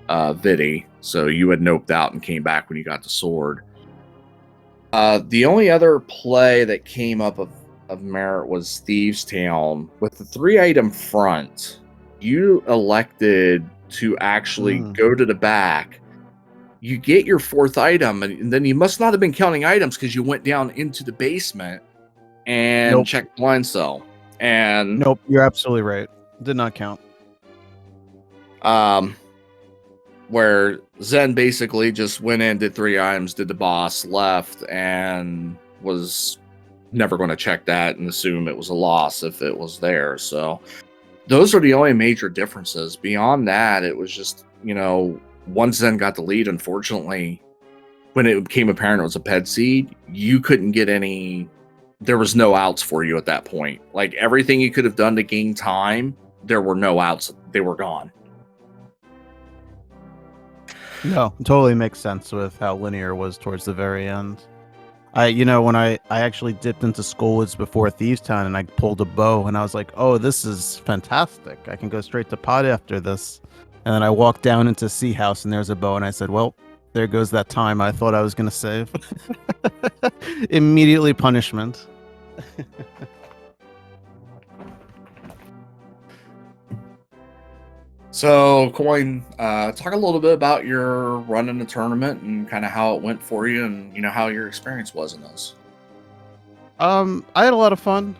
[SPEAKER 1] Viddy, so you had noped out and came back when you got the sword. The only other play that came up of merit was Thieves Town. With the 3-item front, you elected to actually go to the back. You get your 4th item, and then you must not have been counting items because you went down into the basement and checked blind cell. And
[SPEAKER 3] nope, you're absolutely right. Did not count.
[SPEAKER 1] Where Zen basically just went in, did 3 items, did the boss, left, and was never going to check that and assume it was a loss if it was there. So those are the only major differences. Beyond that, it was just, once Zen got the lead, unfortunately, when it became apparent it was a ped seed, you couldn't get any. There was no outs for you at that point. Like, everything you could have done to gain time, there were no outs. They were gone.
[SPEAKER 3] No, totally makes sense with how linear it was towards the very end. When I actually dipped into Skullwoods before Thieves Town and I pulled a bow, and I was like, oh, this is fantastic. I can go straight to pod after this. And then I walked down into Sea House and there's a bow, and I said, well, there goes that time I thought I was going to save. Immediately punishment.
[SPEAKER 1] So, Coin, talk a little bit about your run in the tournament and kind of how it went for you, and how your experience was in those.
[SPEAKER 3] I had a lot of fun.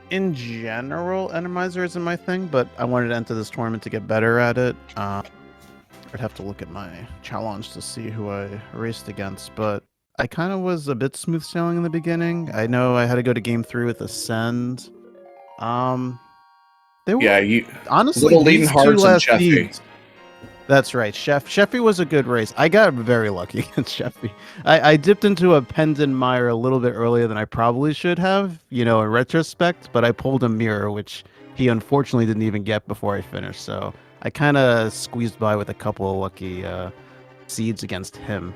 [SPEAKER 3] In general, Enemizer isn't my thing, but I wanted to enter this tournament to get better at it. I'd have to look at my challenge to see who I raced against, but I kind of was a bit smooth sailing in the beginning. I know I had to go to game 3 with Ascend. They were,
[SPEAKER 1] you
[SPEAKER 3] honestly,
[SPEAKER 1] Little Leading
[SPEAKER 3] these 2
[SPEAKER 1] Hearts and
[SPEAKER 3] last
[SPEAKER 1] Cheffy.
[SPEAKER 3] seeds. That's right. Sheffy was a good race. I got very lucky against Sheffy. I dipped into a Pendant Mire a little bit earlier than I probably should have, in retrospect, but I pulled a mirror, which he unfortunately didn't even get before I finished. So I kind of squeezed by with a couple of lucky seeds against him.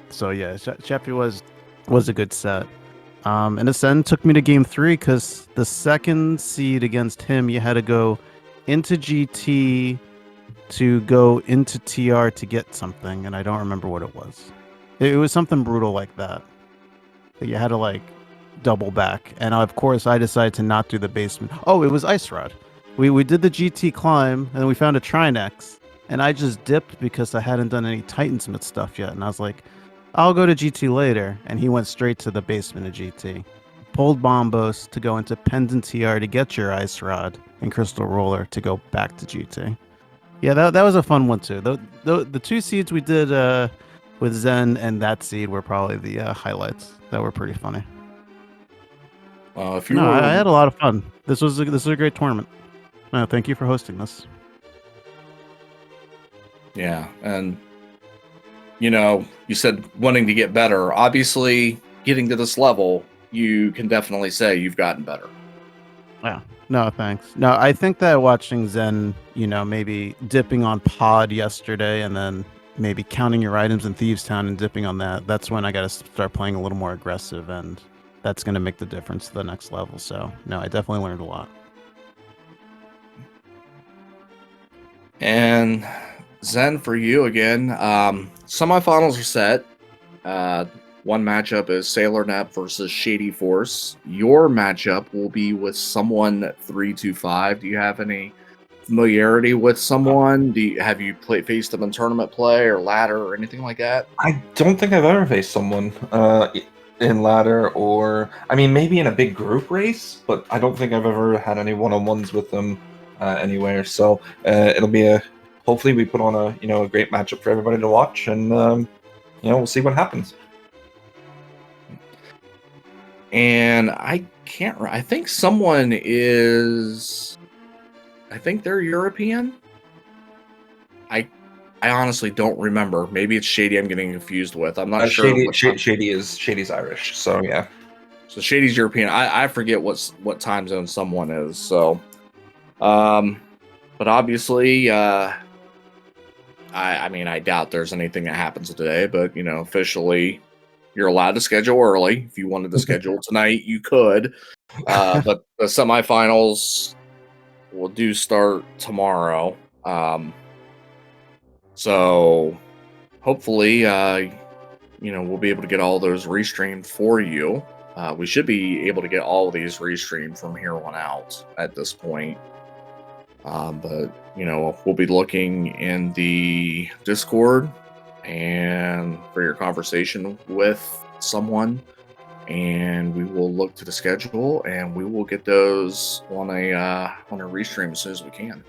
[SPEAKER 3] So yeah, Sheffy was a good set. And Ascend took me to game 3 because the second seed against him, you had to go into GT to go into TR to get something, and I don't remember what it was. It was something brutal like that. But you had to double back, and of course I decided to not do the basement. Oh, it was Ice Rod. We did the GT climb, and we found a Trinex, and I just dipped because I hadn't done any Titansmith stuff yet, and I was like, I'll go to GT later, and he went straight to the basement of GT. Pulled Bombos to go into Pendant TR to get your Ice Rod and Crystal Roller to go back to GT. Yeah, that was a fun one too. The two seeds we did with Zen and that seed were probably the highlights. That were pretty funny.
[SPEAKER 1] If you
[SPEAKER 3] No,
[SPEAKER 1] were,
[SPEAKER 3] I had a lot of fun. This was a great tournament. Thank you for hosting this.
[SPEAKER 1] yeah, and you said wanting to get better. Obviously, getting to this level, you can definitely say you've gotten better.
[SPEAKER 3] Yeah. No, thanks. No, I think that watching Zen, maybe dipping on Pod yesterday and then maybe counting your items in Thieves Town and dipping on that's when I got to start playing a little more aggressive, and that's going to make the difference to the next level. So, no, I definitely learned a lot.
[SPEAKER 1] And Zen, for you again, semifinals are set. One matchup is Sailor Nap versus Shady Force. Your matchup will be with someone 325. Do you have any familiarity with someone? Have you faced them in tournament play or ladder or anything like that?
[SPEAKER 2] I don't think I've ever faced someone in ladder, or maybe in a big group race, but I don't think I've ever had any one-on-ones with them anywhere. So it'll be hopefully we put on a great matchup for everybody to watch, and we'll see what happens.
[SPEAKER 1] And I think someone is. I think they're European. I honestly don't remember. Maybe it's Shady I'm getting confused with. I'm not sure.
[SPEAKER 2] Shady's Irish, so yeah.
[SPEAKER 1] So Shady's European. I forget what time zone someone is. So, but obviously, I doubt there's anything that happens today. But officially, you're allowed to schedule early. If you wanted to schedule tonight, you could. But the semifinals will start tomorrow. So hopefully, we'll be able to get all those restreamed for you. We should be able to get all of these restreamed from here on out at this point. But we'll be looking in the Discord and for your conversation with someone, and we will look to the schedule and we will get those on a restream as soon as we can.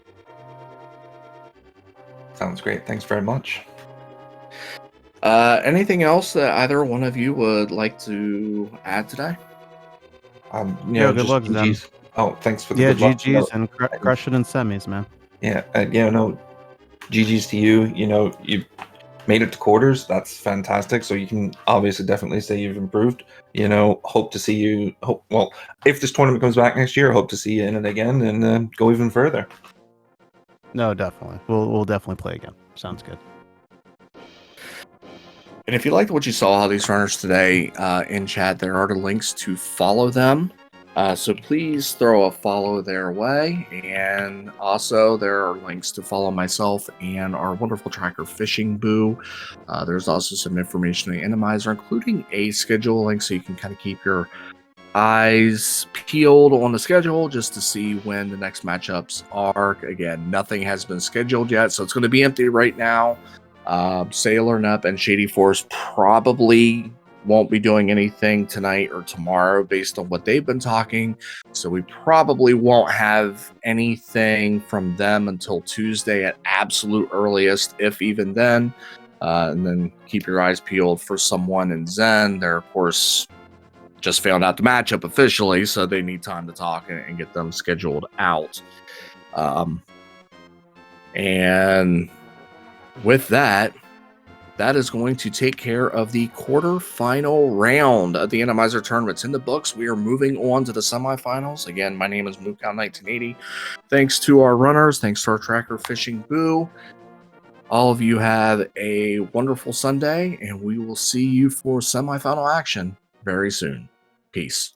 [SPEAKER 2] Sounds great. Thanks very much.
[SPEAKER 1] Anything else that either one of you would like to add today?
[SPEAKER 3] Good luck, Zen.
[SPEAKER 2] Oh, thanks for the
[SPEAKER 3] good
[SPEAKER 2] luck.
[SPEAKER 3] GGs and crush it in semis, man.
[SPEAKER 2] Yeah, GGs to you. You made it to quarters. That's fantastic. So you can obviously definitely say you've improved. Hope to see you. Well, if this tournament comes back next year, hope to see you in it again and go even further.
[SPEAKER 3] No, definitely. We'll definitely play again. Sounds good.
[SPEAKER 1] And if you liked what you saw of these runners today in chat, there are the links to follow them. So please throw a follow their way. And also there are links to follow myself and our wonderful tracker Fishing Boo. There's also some information on the Enemizer, including a schedule link so you can kind of keep your eyes peeled on the schedule just to see when the next matchups are. Again, nothing has been scheduled yet, so it's going to be empty right now. Sailor Nup and Shady Force probably won't be doing anything tonight or tomorrow based on what they've been talking, so we probably won't have anything from them until Tuesday at absolute earliest, if even then. And then keep your eyes peeled for someone in Zen. They're, of course, just found out the matchup officially, so they need time to talk and get them scheduled out. And with that, that is going to take care of the quarterfinal round of the Enemizer tournaments in the books. We are moving on to the semifinals. Again, my name is Mookout1980. Thanks to our runners. Thanks to our tracker, Fishing Boo. All of you have a wonderful Sunday, and we will see you for semifinal action very soon. Peace.